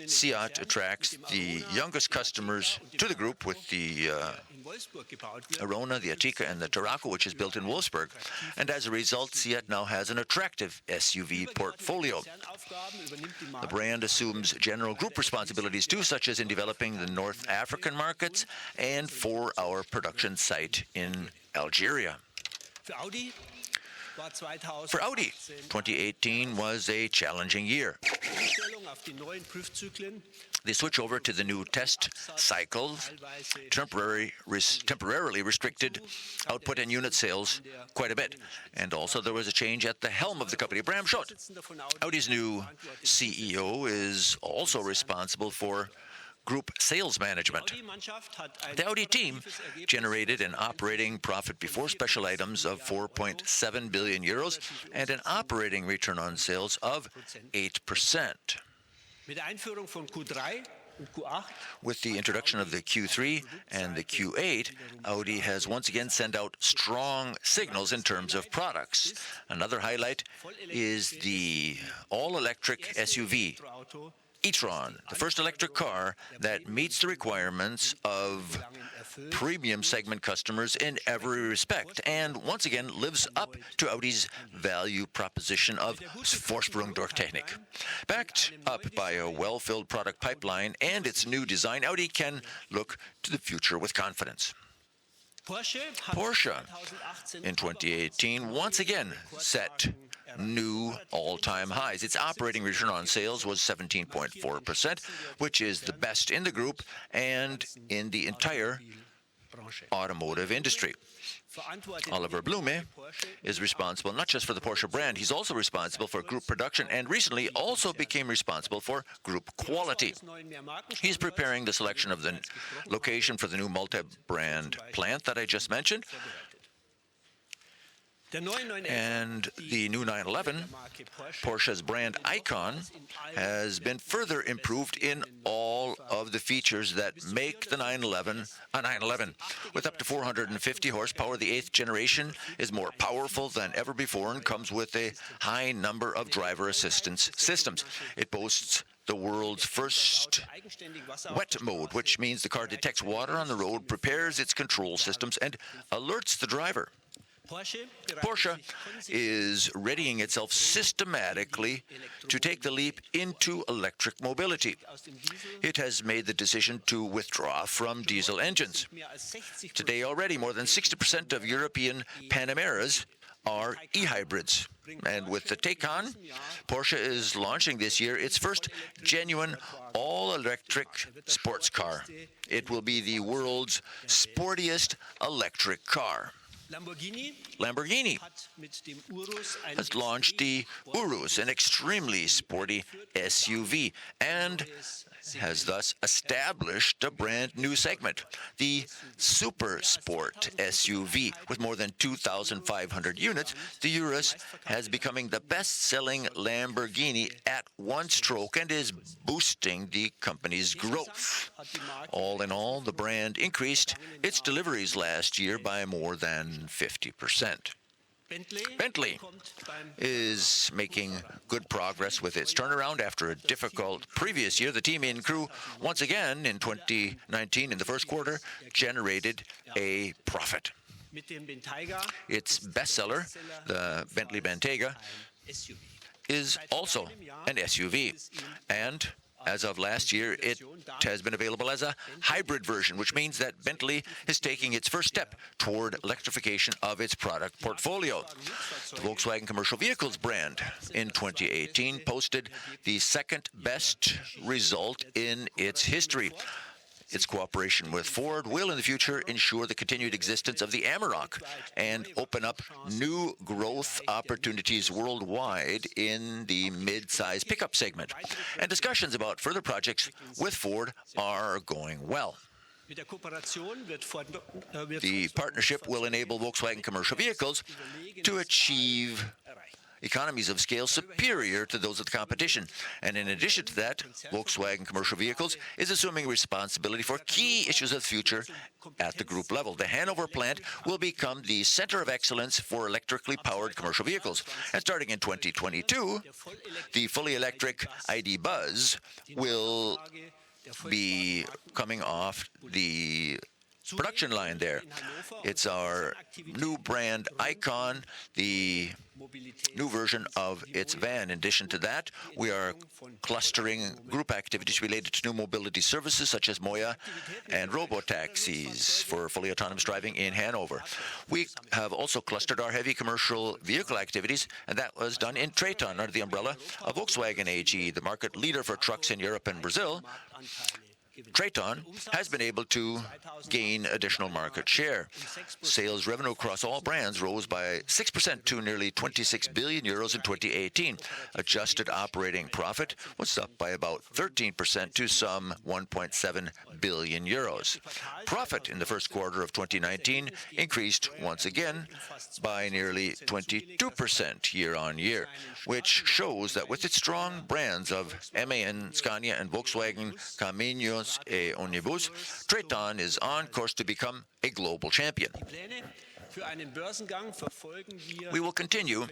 SEAT attracts the youngest customers to the group with the Arona, the Ateca, and the Tarraco, which is built in Wolfsburg. And as a result, SEAT now has an attractive SUV portfolio. The brand assumes general group responsibilities too, such as in developing the North African markets and for our production site in Algeria. For Audi, 2018 was a challenging year. The switch over to the new test cycles temporarily restricted output and unit sales quite a bit. And also there was a change at the helm of the company. Bram Schott, Audi's new CEO, is also responsible for group sales management. The Audi team generated an operating profit before special items of 4.7 billion euros and an operating return on sales of 8%. With the introduction of the Q3 and the Q8, Audi has once again sent out strong signals in terms of products. Another highlight is the all-electric SUV E-Tron, the first electric car that meets the requirements of premium segment customers in every respect, and once again lives up to Audi's value proposition of Vorsprung durch Technik. Backed up by a well-filled product pipeline and its new design, Audi can look to the future with confidence. Porsche in 2018 once again set new all-time highs. Its operating return on sales was 17.4%, which is the best in the group and in the entire automotive industry. Oliver Blume is responsible not just for the Porsche brand, he's also responsible for group production and recently also became responsible for group quality. He's preparing the selection of the location for the new multi-brand plant that I just mentioned. And the new 911, Porsche's brand icon, has been further improved in all of the features that make the 911 a 911. With up to 450 horsepower, the 8th generation is more powerful than ever before and comes with a high number of driver assistance systems. It boasts the world's first wet mode, which means the car detects water on the road, prepares its control systems, and alerts the driver. Porsche is readying itself systematically to take the leap into electric mobility. It has made the decision to withdraw from diesel engines. Today already, more than 60% of European Panameras are e-hybrids. And with the Taycan, Porsche is launching this year its first genuine all-electric sports car. It will be the world's sportiest electric car. Lamborghini has launched the Urus, an extremely sporty SUV, and has thus established a brand new segment, the Super Sport SUV. With more than 2,500 units, the Urus has becoming the best-selling Lamborghini at one stroke and is boosting the company's growth. All in all, the brand increased its deliveries last year by more than 50%. Bentley is making good progress with its turnaround after a difficult previous year. The team in crew, once again in 2019, in the first quarter, generated a profit. Its bestseller, the Bentley Bentayga, is also an SUV, and as of last year, it has been available as a hybrid version, which means that Bentley is taking its first step toward electrification of its product portfolio. The Volkswagen Commercial Vehicles brand in 2018 posted the second best result in its history. Its cooperation with Ford will in the future ensure the continued existence of the Amarok and open up new growth opportunities worldwide in the mid-size pickup segment. And discussions about further projects with Ford are going well. The partnership will enable Volkswagen Commercial Vehicles to achieve economies of scale superior to those of the competition. And in addition to that, Volkswagen Commercial Vehicles is assuming responsibility for key issues of the future at the group level. The Hanover plant will become the center of excellence for electrically powered commercial vehicles. And starting in 2022, the fully electric ID Buzz will be coming off the production line there. It's our new brand icon, the new version of its van. In addition to that, we are clustering group activities related to new mobility services such as Moya and robo-taxis for fully autonomous driving in Hanover. We have also clustered our heavy commercial vehicle activities, and that was done in Traton under the umbrella of Volkswagen AG, the market leader for trucks in Europe and Brazil. Traton has been able to gain additional market share. Sales revenue across all brands rose by 6% to nearly 26 billion euros in 2018. Adjusted operating profit was up by about 13% to some 1.7 billion euros. Profit in the first quarter of 2019 increased once again by nearly 22% year-on-year, which shows that with its strong brands of MAN, Scania, and Volkswagen Caminhões e Ônibus, Traton is on course to become a global champion. We will continue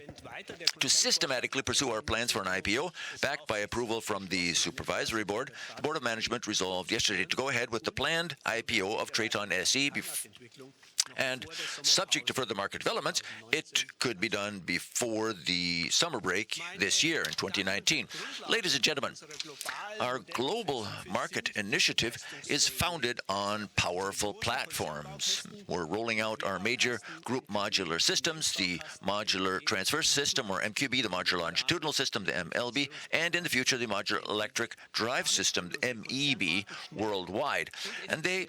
to systematically pursue our plans for an IPO, backed by approval from the Supervisory Board. The Board of Management resolved yesterday to go ahead with the planned IPO of Traton SE, and subject to further market developments, it could be done before the summer break this year in 2019. Ladies and gentlemen, our global market initiative is founded on powerful platforms. We're rolling out our major group modular systems, the modular transverse system, or MQB, the modular longitudinal system, the MLB, and in the future, the modular electric drive system, the MEB, worldwide. And they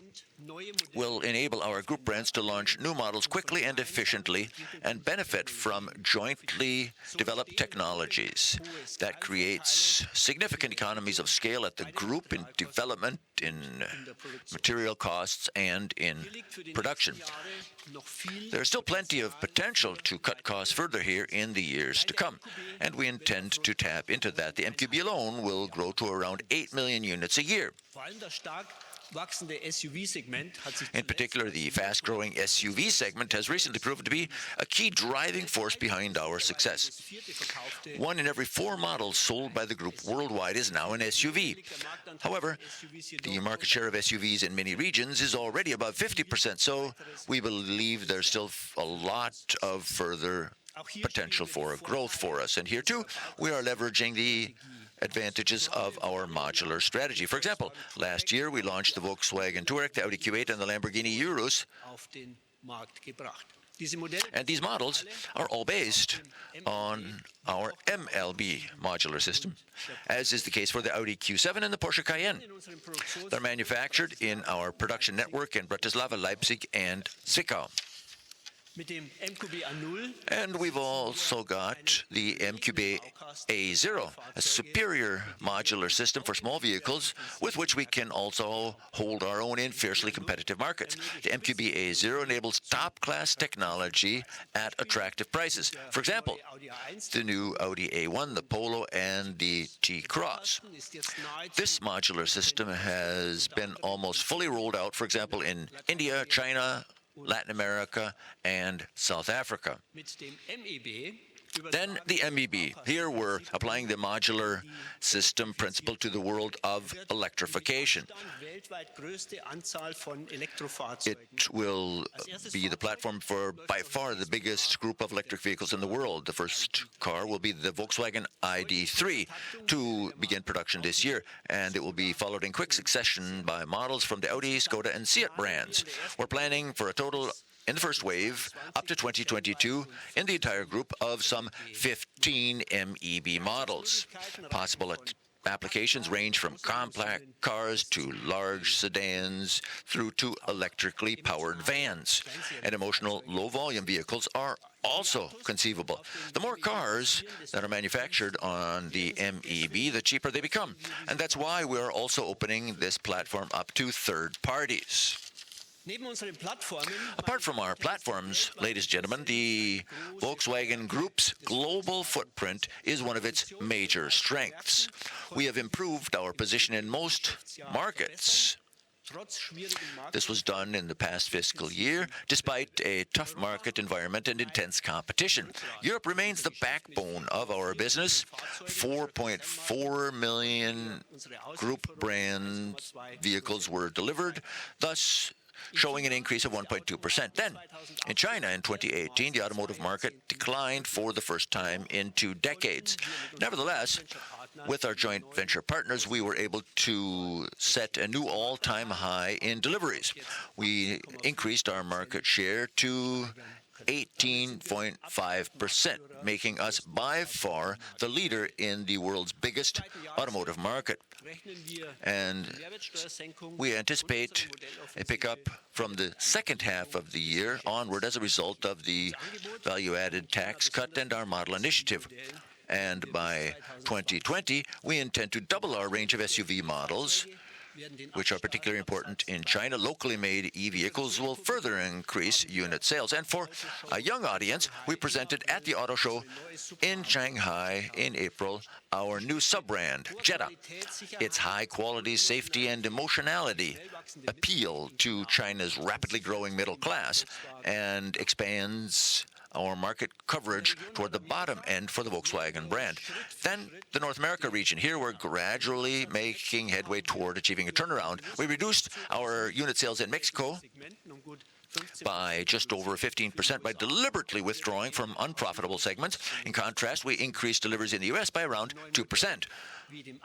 will enable our group brands to launch new models quickly and efficiently and benefit from jointly developed technologies. That creates significant economies of scale at the group in development, in material costs, and in production. There is still plenty of potential to cut costs further here in the years to come, and we intend to tap into that. The MQB alone will grow to around 8 million units a year. In particular, the fast-growing SUV segment has recently proven to be a key driving force behind our success. 1 in every 4 models sold by the group worldwide is now an SUV. However, the market share of SUVs in many regions is already above 50%, so we believe there's still a lot of further potential for growth for us. And here, too, we are leveraging the advantages of our modular strategy. For example, last year we launched the Volkswagen Touareg, the Audi Q8, and the Lamborghini Urus. And these models are all based on our MLB modular system, as is the case for the Audi Q7 and the Porsche Cayenne. They're manufactured in our production network in Bratislava, Leipzig, and Zwickau. And we've also got the MQB A0, a superior modular system for small vehicles with which we can also hold our own in fiercely competitive markets. The MQB A0 enables top-class technology at attractive prices. For example, the new Audi A1, the Polo, and the T-Cross. This modular system has been almost fully rolled out, for example, in India, China, Latin America, and South Africa. Then the MEB. Here we're applying the modular system principle to the world of electrification. It will be the platform for by far the biggest group of electric vehicles in the world. The first car will be the Volkswagen ID.3 to begin production this year, and it will be followed in quick succession by models from the Audi, Skoda, and Seat brands. We're planning for a total in the first wave, up to 2022, in the entire group of some 15 MEB models. Possible applications range from compact cars to large sedans through to electrically powered vans. And emotional low-volume vehicles are also conceivable. The more cars that are manufactured on the MEB, the cheaper they become. And that's why we're also opening this platform up to third parties. Apart from our platforms, ladies and gentlemen, the Volkswagen Group's global footprint is one of its major strengths. We have improved our position in most markets. This was done in the past fiscal year, despite a tough market environment and intense competition. Europe remains the backbone of our business. 4.4 million group brand vehicles were delivered, thus showing an increase of 1.2%. Then, in China in 2018, the automotive market declined for the first time in 2 decades. Nevertheless, with our joint venture partners, we were able to set a new all-time high in deliveries. We increased our market share to 18.5%, making us by far the leader in the world's biggest automotive market. And we anticipate a pickup from the second half of the year onward as a result of the value-added tax cut and our model initiative. And by 2020, we intend to double our range of SUV models, which are particularly important in China. Locally made e-vehicles will further increase unit sales. And for a young audience, we presented at the auto show in Shanghai in April our new sub-brand, Jetta. Its high-quality safety and emotionality appeal to China's rapidly growing middle class and expands our market coverage toward the bottom end for the Volkswagen brand. Then the North America region. Here we're gradually making headway toward achieving a turnaround. We reduced our unit sales in Mexico by just over 15% by deliberately withdrawing from unprofitable segments. In contrast, we increased deliveries in the U.S. by around 2%.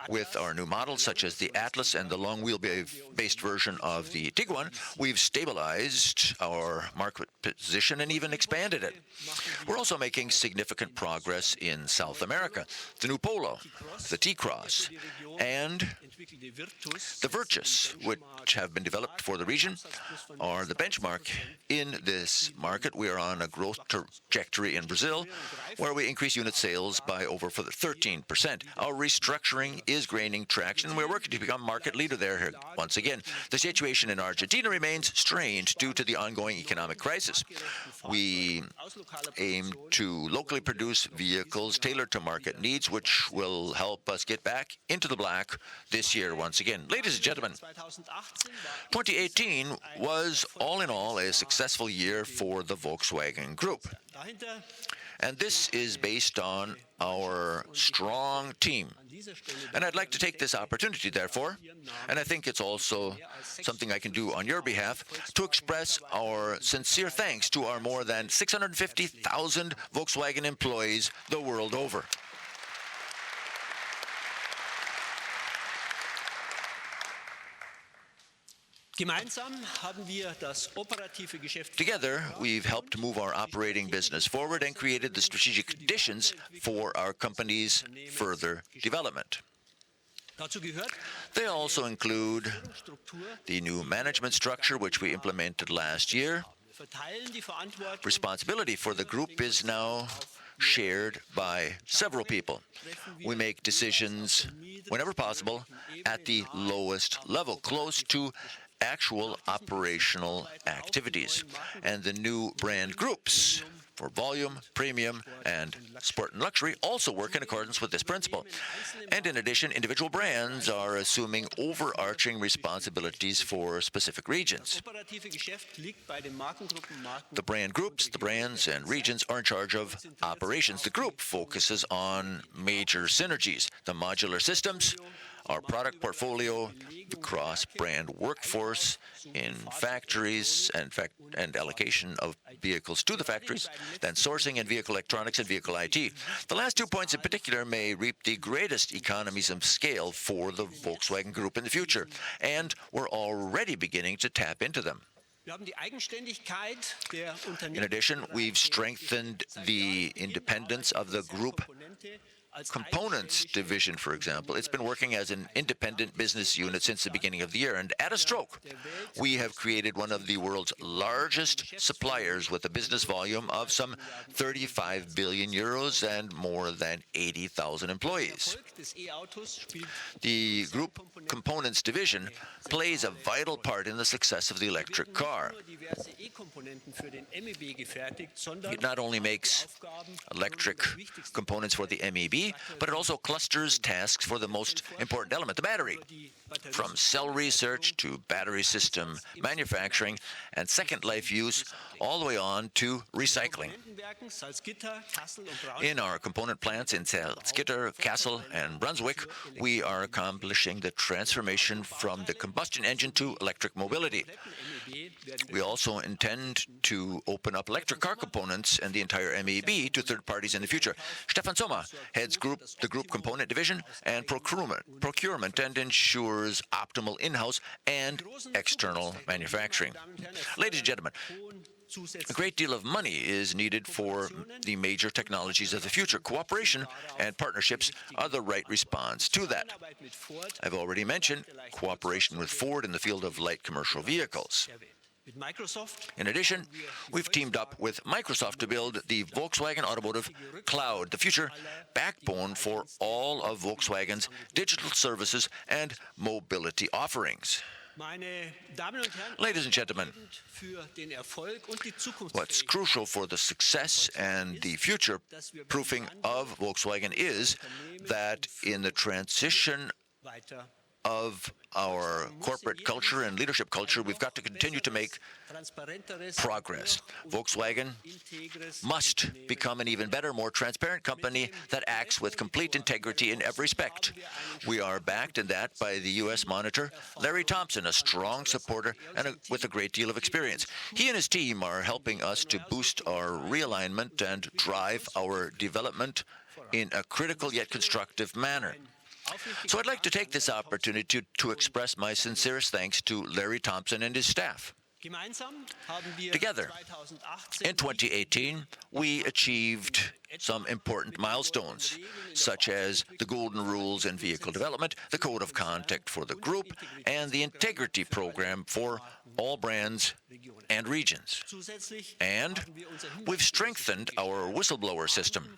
With our new models, such as the Atlas and the long-wheel-based version of the Tiguan, we've stabilized our market position and even expanded it. We're also making significant progress in South America. The new Polo, the T-Cross, and the Virtus, which have been developed for the region, are the benchmark in this market. We are on a growth trajectory in Brazil, where we increase unit sales by over 13%. Our restructuring is gaining traction, and we're working to become market leader there once again. The situation in Argentina remains strained due to the ongoing economic crisis. We aim to locally produce vehicles tailored to market needs, which will help us get back into the black this year once again. Ladies and gentlemen, 2018 was all in all a successful year for the Volkswagen Group. And this is based on our strong team. And I'd like to take this opportunity, therefore, and I think it's also something I can do on your behalf, to express our sincere thanks to our more than 650,000 Volkswagen employees the world over. Together, we've helped move our operating business forward and created the strategic conditions for our company's further development. They also include the new management structure, which we implemented last year. Responsibility for the group is now shared by several people. We make decisions, whenever possible, at the lowest level, close to actual operational activities. And the new brand groups for volume, premium, and sport and luxury also work in accordance with this principle. And in addition, individual brands are assuming overarching responsibilities for specific regions. The brand groups, the brands, and regions are in charge of operations. The group focuses on major synergies, the modular systems, our product portfolio, the cross-brand workforce in factories and allocation of vehicles to the factories, then sourcing and vehicle electronics and vehicle IT. The last 2 points in particular may reap the greatest economies of scale for the Volkswagen Group in the future, and we're already beginning to tap into them. In addition, we've strengthened the independence of the group components division, for example. It's been working as an independent business unit since the beginning of the year, and at a stroke, we have created one of the world's largest suppliers with a business volume of some 35 billion euros and more than 80,000 employees. The group components division plays a vital part in the success of the electric car. It not only makes electric components for the MEB, but it also clusters tasks for the most important element, the battery, from cell research to battery system manufacturing and second life use, all the way on to recycling. In our component plants in Salzgitter, Kassel, and Brunswick, we are accomplishing the transformation from the combustion engine to electric mobility. We also intend to open up electric car components and the entire MEB to third parties in the future. Stefan Sommer heads the group component division and procurement and ensures optimal in-house and external manufacturing. Ladies and gentlemen, a great deal of money is needed for the major technologies of the future. Cooperation and partnerships are the right response to that. I've already mentioned cooperation with Ford in the field of light commercial vehicles. In addition, we've teamed up with Microsoft to build the Volkswagen Automotive Cloud, the future backbone for all of Volkswagen's digital services and mobility offerings. Ladies and gentlemen, what's crucial for the success and the future proofing of Volkswagen is that in the transition of our corporate culture and leadership culture, we've got to continue to make progress. Volkswagen must become an even better, more transparent company that acts with complete integrity in every respect. We are backed in that by the U.S. monitor, Larry Thompson, a strong supporter and with a great deal of experience. He and his team are helping us to boost our realignment and drive our development in a critical yet constructive manner. So I'd like to take this opportunity to express my sincerest thanks to Larry Thompson and his staff. Together, in 2018, we achieved some important milestones, such as the Golden Rules in Vehicle Development, the Code of Conduct for the Group, and the Integrity Program for all brands and regions. And we've strengthened our whistleblower system.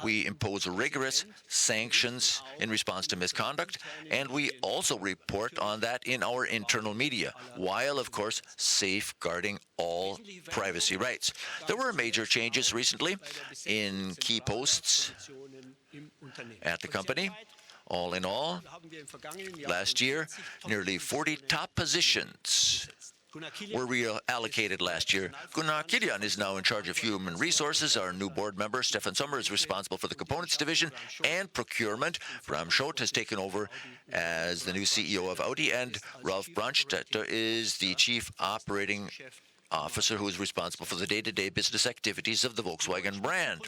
We impose rigorous sanctions in response to misconduct, and we also report on that in our internal media, while, of course, safeguarding all privacy rights. There were major changes recently in key posts at the company. All in all, last year, nearly 40 top positions were reallocated last year. Gunnar Kilian is now in charge of human resources. Our new board member, Stefan Sommer, is responsible for the components division and procurement. Bram Schott has taken over as the new CEO of Audi, and Ralf Brandstätter is the chief operating officer who is responsible for the day-to-day business activities of the Volkswagen brand.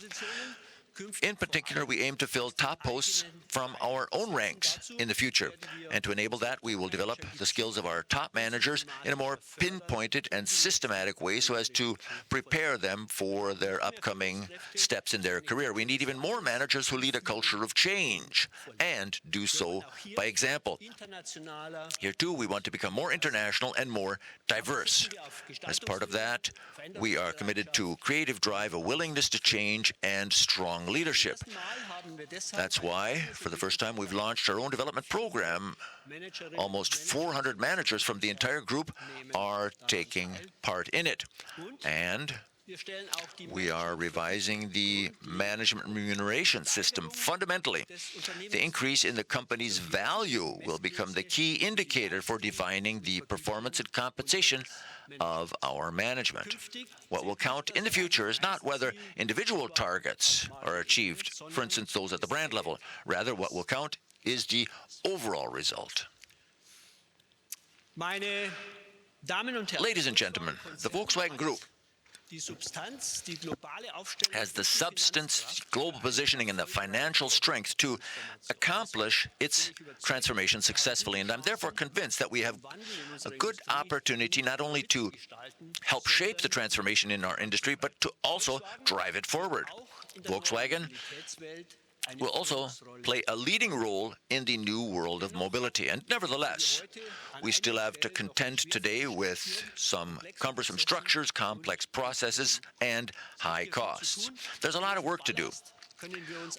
In particular, we aim to fill top posts from our own ranks in the future. And to enable that, we will develop the skills of our top managers in a more pinpointed and systematic way so as to prepare them for their upcoming steps in their career. We need even more managers who lead a culture of change and do so by example. Here, too, we want to become more international and more diverse. As part of that, we are committed to creative drive, a willingness to change, and strong strong leadership. That's why, for the first time, we've launched our own development program. Almost 400 managers from the entire group are taking part in it. And we are revising the management remuneration system fundamentally. The increase in the company's value will become the key indicator for defining the performance and compensation of our management. What will count in the future is not whether individual targets are achieved, for instance, those at the brand level. Rather, what will count is the overall result. Ladies and gentlemen, the Volkswagen Group has the substance, global positioning, and the financial strength to accomplish its transformation successfully. And I'm therefore convinced that we have a good opportunity not only to help shape the transformation in our industry, but to also drive it forward. Volkswagen will also play a leading role in the new world of mobility. And nevertheless, we still have to contend today with some cumbersome structures, complex processes, and high costs. There's a lot of work to do.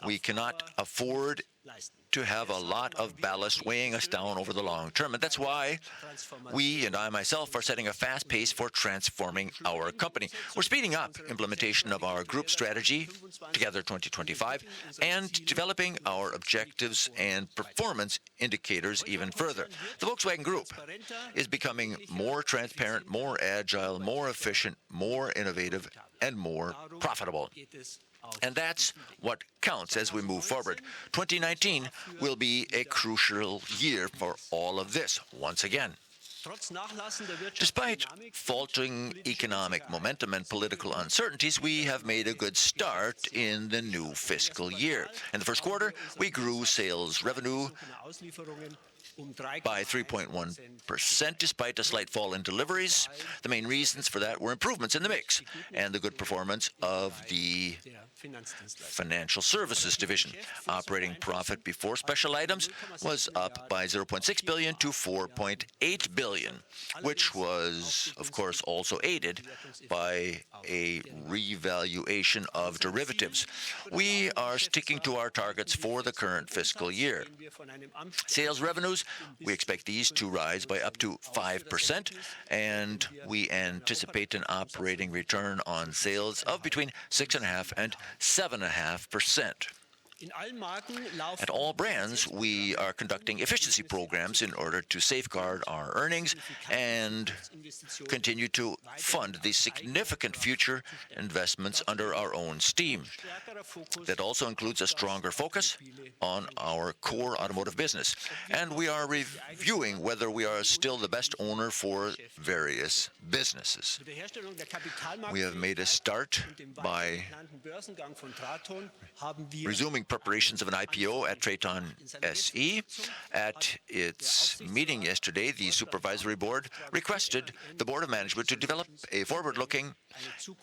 We cannot afford to have a lot of ballast weighing us down over the long term. And that's why we, and I myself, are setting a fast pace for transforming our company. We're speeding up implementation of our group strategy, Together 2025, and developing our objectives and performance indicators even further. The Volkswagen Group is becoming more transparent, more agile, more efficient, more innovative, and more profitable. And that's what counts as we move forward. 2019 will be a crucial year for all of this, once again. Despite faltering economic momentum and political uncertainties, we have made a good start in the new fiscal year. In the first quarter, we grew sales revenue by 3.1%, despite a slight fall in deliveries. The main reasons for that were improvements in the mix and the good performance of the Financial Services division. Operating profit before special items was up by 0.6 billion to 4.8 billion, which was, of course, also aided by a revaluation of derivatives. We are sticking to our targets for the current fiscal year. Sales revenues, we expect these to rise by up to 5%, and we anticipate an operating return on sales of between 6.5% and 7.5%. At all brands, we are conducting efficiency programs in order to safeguard our earnings and continue to fund the significant future investments under our own steam. That also includes a stronger focus on our core automotive business. And we are reviewing whether we are still the best owner for various businesses. We have made a start by resuming preparations of an IPO at Traton SE. At its meeting yesterday, the Supervisory Board requested the Board of Management to develop a forward-looking,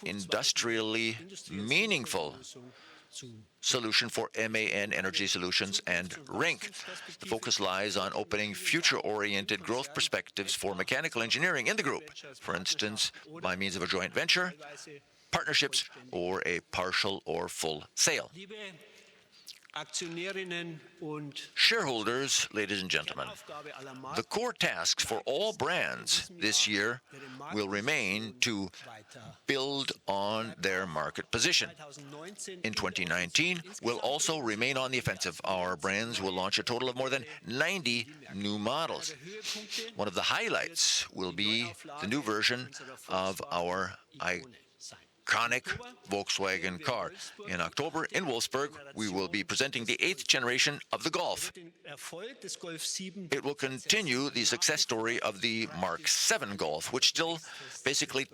industrially meaningful solution for MAN Energy Solutions and RINK. The focus lies on opening future-oriented growth perspectives for mechanical engineering in the group, for instance, by means of a joint venture, partnerships, or a partial or full sale. Shareholders, ladies and gentlemen, the core tasks for all brands this year will remain to build on their market position. In 2019, we'll also remain on the offensive. Our brands will launch a total of more than 90 new models. One of the highlights will be the new version of our iconic Volkswagen car. In October, in Wolfsburg, we will be presenting the 8th generation of the Golf. It will continue the success story of the Mark 7 Golf, which still basically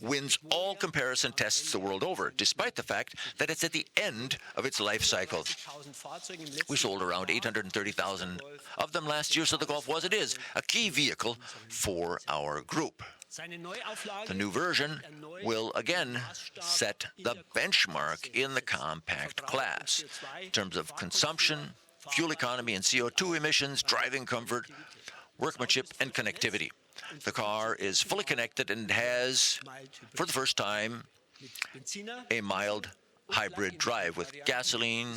wins all comparison tests the world over, despite the fact that it's at the end of its life cycle. We sold around 830,000 of them last year, so the Golf was, it is, a key vehicle for our group. The new version will again set the benchmark in the compact class in terms of consumption, fuel economy and CO2 emissions, driving comfort, workmanship, and connectivity. The car is fully connected and has, for the first time, a mild hybrid drive with gasoline,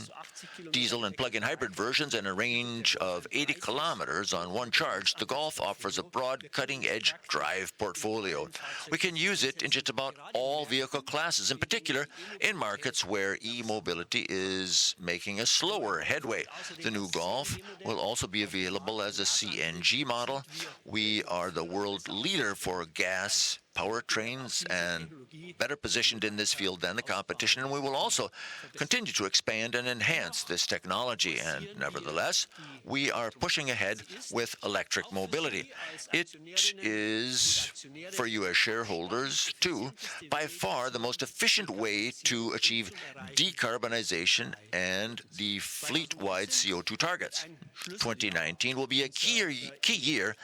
diesel, and plug-in hybrid versions and a range of 80 kilometers on one charge. The Golf offers a broad, cutting-edge drive portfolio. We can use it in just about all vehicle classes, in particular in markets where e-mobility is making a slower headway. The new Golf will also be available as a CNG model. We are the world leader for gas powertrains and better positioned in this field than the competition, and we will also continue to expand and enhance this technology. And nevertheless, we are pushing ahead with electric mobility. It is, for you as shareholders, too, by far the most efficient way to achieve decarbonization and the fleet-wide CO2 targets. 2019 will be a key year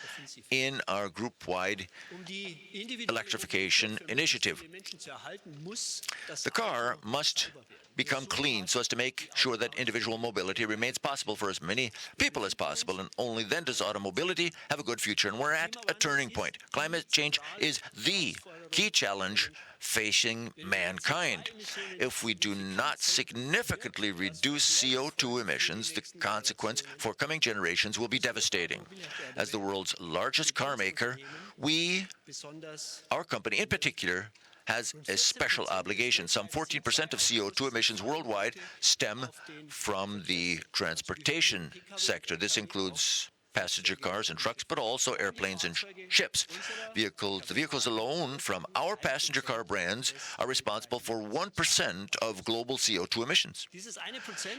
in our group-wide electrification initiative. The car must become clean so as to make sure that individual mobility remains possible for as many people as possible, and only then does automobility have a good future. And we're at a turning point. Climate change is the key challenge facing mankind. If we do not significantly reduce CO2 emissions, the consequence for coming generations will be devastating. As the world's largest car maker, our company in particular, has a special obligation. Some 14% of CO2 emissions worldwide stem from the transportation sector. This includes passenger cars and trucks, but also airplanes and ships. The vehicles alone from our passenger car brands are responsible for 1% of global CO2 emissions.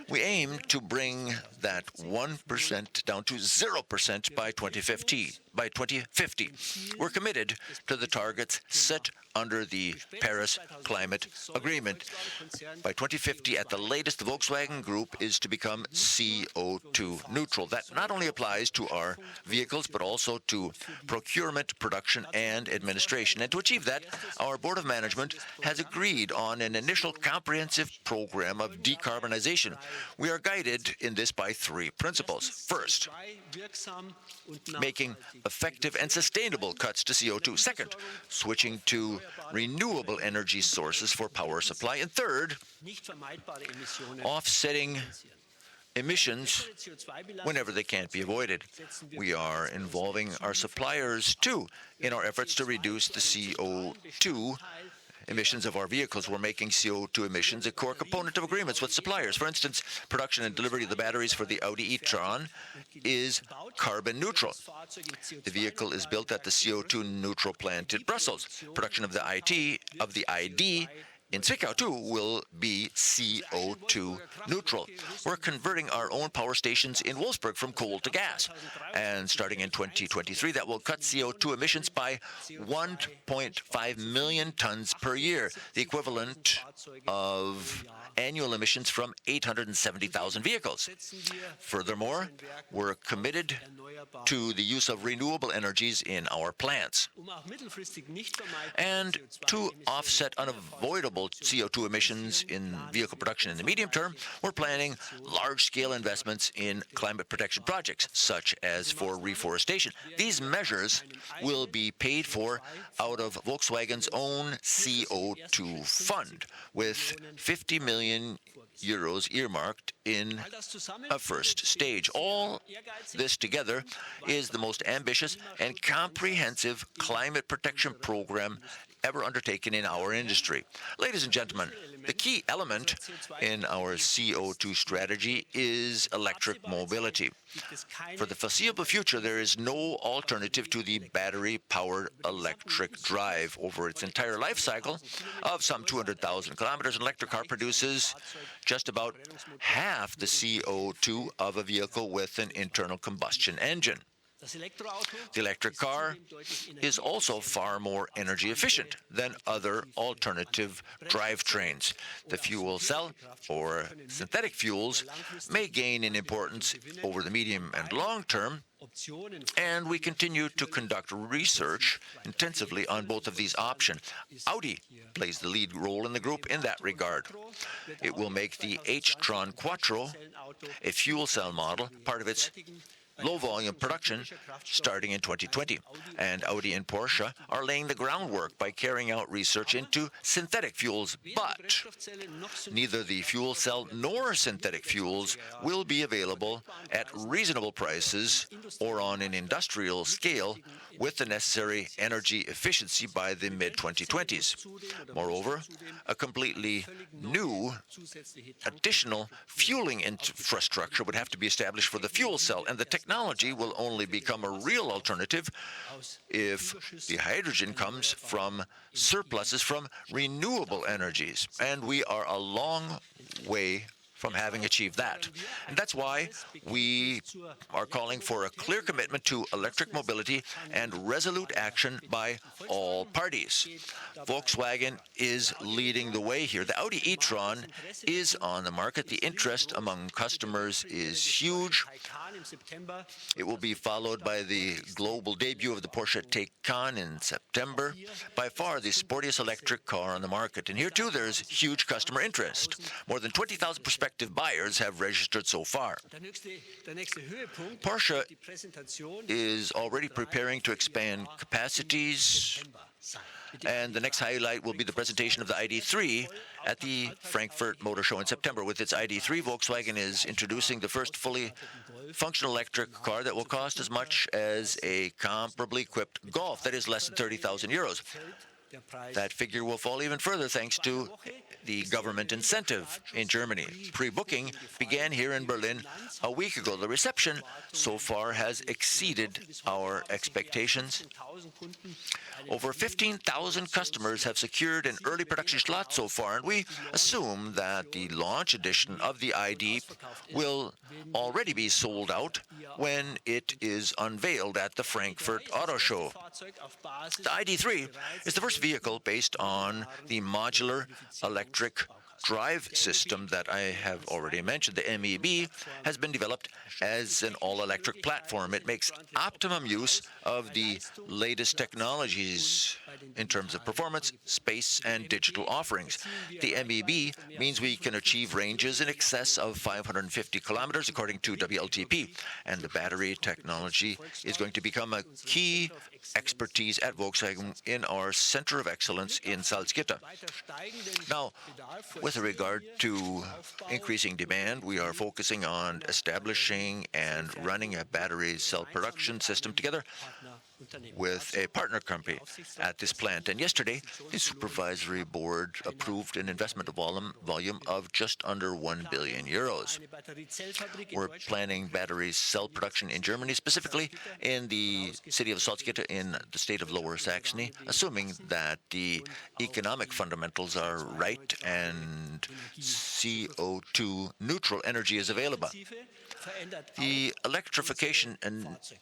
We aim to bring that 1% down to 0% by 2050. We're committed to the targets set under the Paris Climate Agreement. By 2050, at the latest, the Volkswagen Group is to become CO2 neutral. That not only applies to our vehicles, but also to procurement, production, and administration. And to achieve that, our Board of Management has agreed on an initial comprehensive program of decarbonization. We are guided in this by three principles. First, making effective and sustainable cuts to CO2. Second, switching to renewable energy sources for power supply. And third, offsetting emissions whenever they can't be avoided. We are involving our suppliers, too, in our efforts to reduce the CO2 emissions of our vehicles. We're making CO2 emissions a core component of agreements with suppliers. For instance, production and delivery of the batteries for the Audi E-Tron is carbon neutral. The vehicle is built at the CO2 neutral plant in Brussels. Production of the ID in Zwickau, too, will be CO2 neutral. We're converting our own power stations in Wolfsburg from coal to gas. And starting in 2023, that will cut CO2 emissions by 1.5 million tons per year, the equivalent of annual emissions from 870,000 vehicles. Furthermore, we're committed to the use of renewable energies in our plants. And to offset unavoidable CO2 emissions in vehicle production in the medium term, we're planning large-scale investments in climate protection projects, such as for reforestation. These measures will be paid for out of Volkswagen's own CO2 fund, with 50 million euros earmarked in a first stage. All this together is the most ambitious and comprehensive climate protection program ever undertaken in our industry. Ladies and gentlemen, the key element in our CO2 strategy is electric mobility. For the foreseeable future, there is no alternative to the battery-powered electric drive. Over its entire life cycle of some 200,000 kilometers, an electric car produces just about half the CO2 of a vehicle with an internal combustion engine. The electric car is also far more energy efficient than other alternative drivetrains. The fuel cell or synthetic fuels may gain in importance over the medium and long term, and we continue to conduct research intensively on both of these options. Audi plays the lead role in the group in that regard. It will make the E-Tron Quattro, a fuel cell model, part of its low-volume production starting in 2020. And Audi and Porsche are laying the groundwork by carrying out research into synthetic fuels, but neither the fuel cell nor synthetic fuels will be available at reasonable prices or on an industrial scale with the necessary energy efficiency by the mid-2020s. Moreover, a completely new additional fueling infrastructure would have to be established for the fuel cell, and the technology will only become a real alternative if the hydrogen comes from surpluses from renewable energies. And we are a long way from having achieved that. And that's why we are calling for a clear commitment to electric mobility and resolute action by all parties. Volkswagen is leading the way here. The Audi E-Tron is on the market. The interest among customers is huge. It will be followed by the global debut of the Porsche Taycan in September. By far the sportiest electric car on the market. And here too there's huge customer interest. More than 20,000 prospective buyers have registered so far. Porsche is already preparing to expand capacities, and the next highlight will be the presentation of the ID.3 at the Frankfurt Motor Show in September. With its ID.3, Volkswagen is introducing the first fully functional electric car that will cost as much as a comparably equipped Golf, that is less than 30,000 euros. That figure will fall even further thanks to the government incentive in Germany. Pre-booking began here in Berlin a week ago. The reception so far has exceeded our expectations. Over 15,000 customers have secured an early production slot so far, and we assume that the launch edition of the ID will already be sold out when it is unveiled at the Frankfurt Auto Show. The ID.3 is the first vehicle based on the modular electric drive system that I have already mentioned. The MEB has been developed as an all-electric platform. It makes optimum use of the latest technologies in terms of performance, space, and digital offerings. The MEB means we can achieve ranges in excess of 550 kilometers according to WLTP, and the battery technology is going to become a key expertise at Volkswagen in our Center of Excellence in Salzgitter. Now, with regard to increasing demand, we are focusing on establishing and running a battery cell production system together with a partner company at this plant. And yesterday, the Supervisory Board approved an investment volume of just under 1 billion euros. We're planning battery cell production in Germany, specifically in the city of Salzgitter in the state of Lower Saxony, assuming that the economic fundamentals are right and CO2 neutral energy is available. The electrification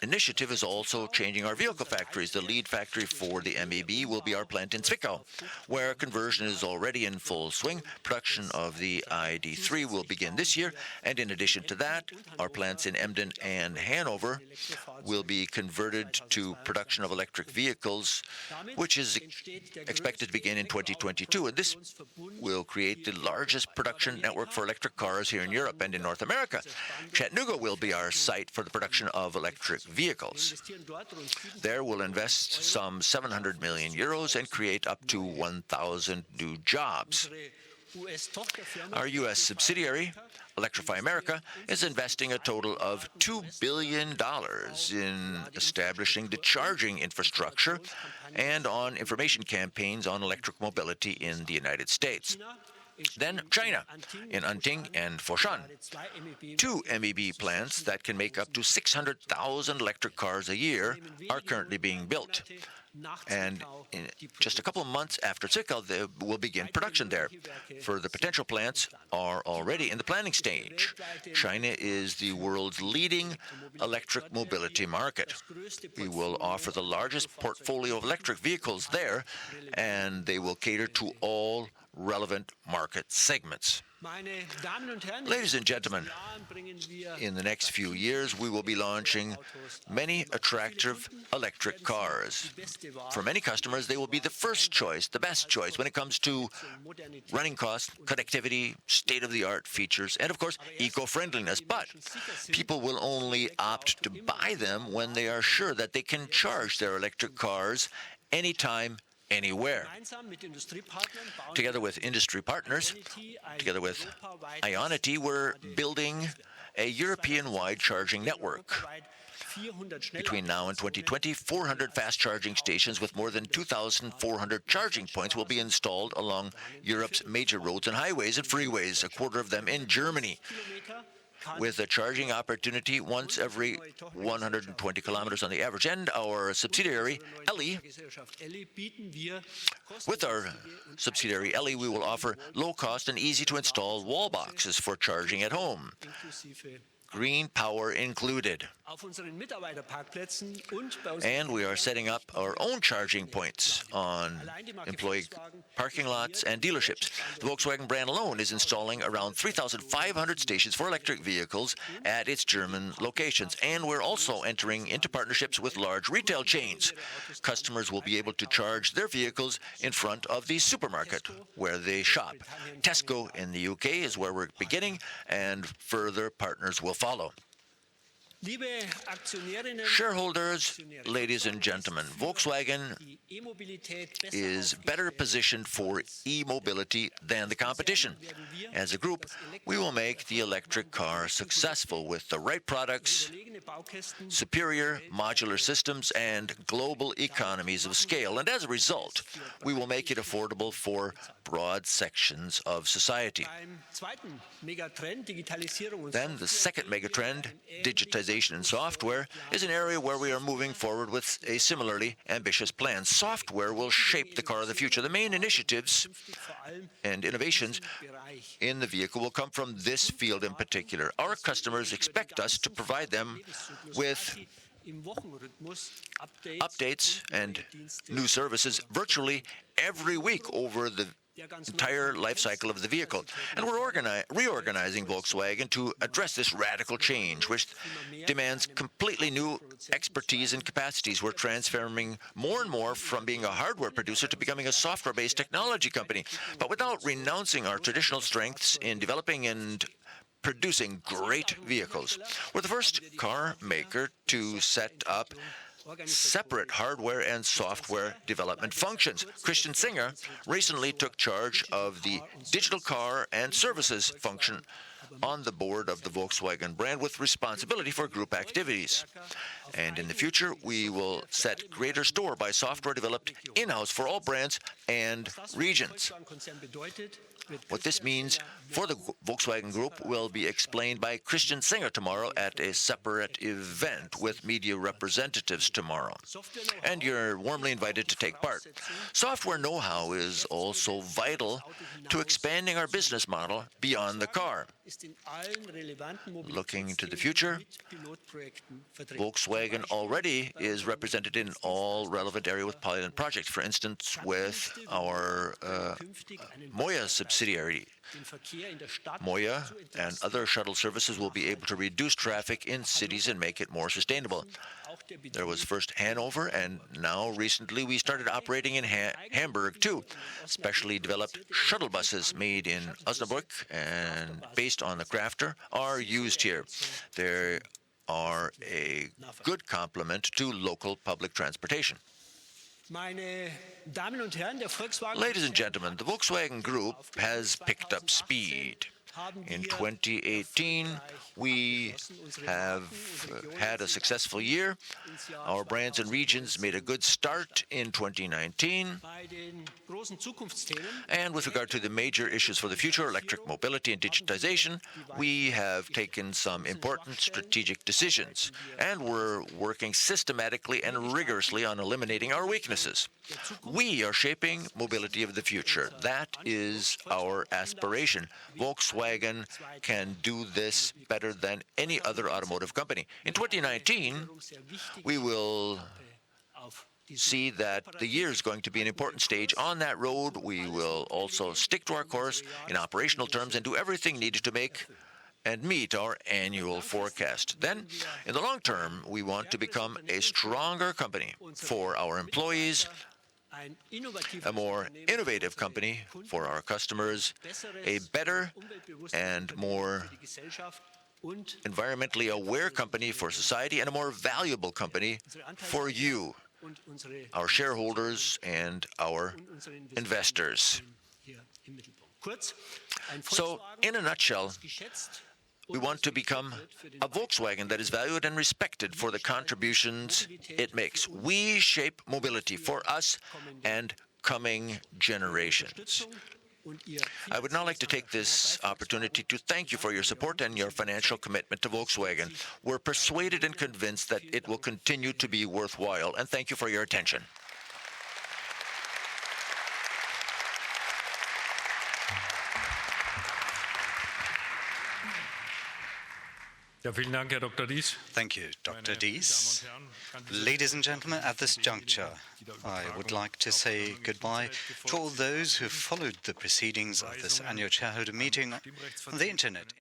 initiative is also changing our vehicle factories. The lead factory for the MEB will be our plant in Zwickau, where conversion is already in full swing. Production of the ID.3 will begin this year, and in addition to that, our plants in Emden and Hanover will be converted to production of electric vehicles, which is expected to begin in 2022. And this will create the largest production network for electric cars here in Europe and in North America. Chattanooga will be our site for the production of electric vehicles. There we'll invest some 700 million euros and create up to 1,000 new jobs. Our U.S. subsidiary, Electrify America, is investing a total of $2 billion in establishing the charging infrastructure and on information campaigns on electric mobility in the United States. Then China, in Anting and Foshan, 2 MEB plants that can make up to 600,000 electric cars a year are currently being built. And in just a couple of months after Zwickau, they will begin production there. Further potential plants are already in the planning stage. China is the world's leading electric mobility market. We will offer the largest portfolio of electric vehicles there, and they will cater to all relevant market segments. Ladies and gentlemen, in the next few years, we will be launching many attractive electric cars. For many customers, they will be the first choice, the best choice when it comes to running costs, connectivity, state-of-the-art features, and of course, eco-friendliness. But people will only opt to buy them when they are sure that they can charge their electric cars anytime, anywhere. Together with industry partners, together with Ionity, we're building a European-wide charging network. Between now and 2020, 400 fast-charging stations with more than 2,400 charging points will be installed along Europe's major roads and highways and freeways, a quarter of them in Germany, with a charging opportunity once every 120 kilometers on the average. And our subsidiary, Elli, with our subsidiary Elli, we will offer low-cost and easy-to-install wall boxes for charging at home, green power included. And we are setting up our own charging points on employee parking lots and dealerships. The Volkswagen brand alone is installing around 3,500 stations for electric vehicles at its German locations. And we're also entering into partnerships with large retail chains. Customers will be able to charge their vehicles in front of the supermarket where they shop. Tesco in the UK is where we're beginning, and further partners will follow. Shareholders, ladies and gentlemen, Volkswagen is better positioned for e-mobility than the competition. As a group, we will make the electric car successful with the right products, superior modular systems, and global economies of scale. And as a result, we will make it affordable for broad sections of society. Then the second megatrend, digitization and software, is an area where we are moving forward with a similarly ambitious plan. Software will shape the car of the future. The main initiatives and innovations in the vehicle will come from this field in particular. Our customers expect us to provide them with updates and new services virtually every week over the entire life cycle of the vehicle. And we're reorganizing Volkswagen to address this radical change, which demands completely new expertise and capacities. We're transforming more and more from being a hardware producer to becoming a software-based technology company, but without renouncing our traditional strengths in developing and producing great vehicles. We're the first car maker to set up separate hardware and software development functions. Christian Singer recently took charge of the digital car and services function on the board of the Volkswagen brand with responsibility for group activities. And in the future, we will set greater store by software developed in-house for all brands and regions. What this means for the Volkswagen Group will be explained by Christian Singer tomorrow at a separate event with media representatives tomorrow. And you're warmly invited to take part. Software know-how is also vital to expanding our business model beyond the car. Looking into the future, Volkswagen already is represented in all relevant areas with pilot projects. For instance, with our Moya subsidiary. Moya and other shuttle services will be able to reduce traffic in cities and make it more sustainable. There was first Hanover, and now recently we started operating in Hamburg too. Specially developed shuttle buses made in Osnabrück and based on the Crafter are used here. They are a good complement to local public transportation. Ladies and gentlemen, the Volkswagen Group has picked up speed. In 2018, we have had a successful year. Our brands and regions made a good start in 2019. And with regard to the major issues for the future, electric mobility and digitization, we have taken some important strategic decisions. And we're working systematically and rigorously on eliminating our weaknesses. We are shaping mobility of the future. That is our aspiration. Volkswagen can do this better than any other automotive company. In 2019, we will see that the year is going to be an important stage on that road. We will also stick to our course in operational terms and do everything needed to make and meet our annual forecast. Then, in the long term, we want to become a stronger company for our employees, a more innovative company for our customers, a better and more environmentally aware company for society, and a more valuable company for you, our shareholders and our investors. So, in a nutshell, we want to become a Volkswagen that is valued and respected for the contributions it makes. We shape mobility for us and coming generations. I would now like to take this opportunity to thank you for your support and your financial commitment to Volkswagen. We're persuaded and convinced that it will continue to be worthwhile, and thank you for your attention. Thank you, Dr. Diess. Ladies and gentlemen, at this juncture, I would like to say goodbye to all those who followed the proceedings of this annual shareholder meeting on the internet.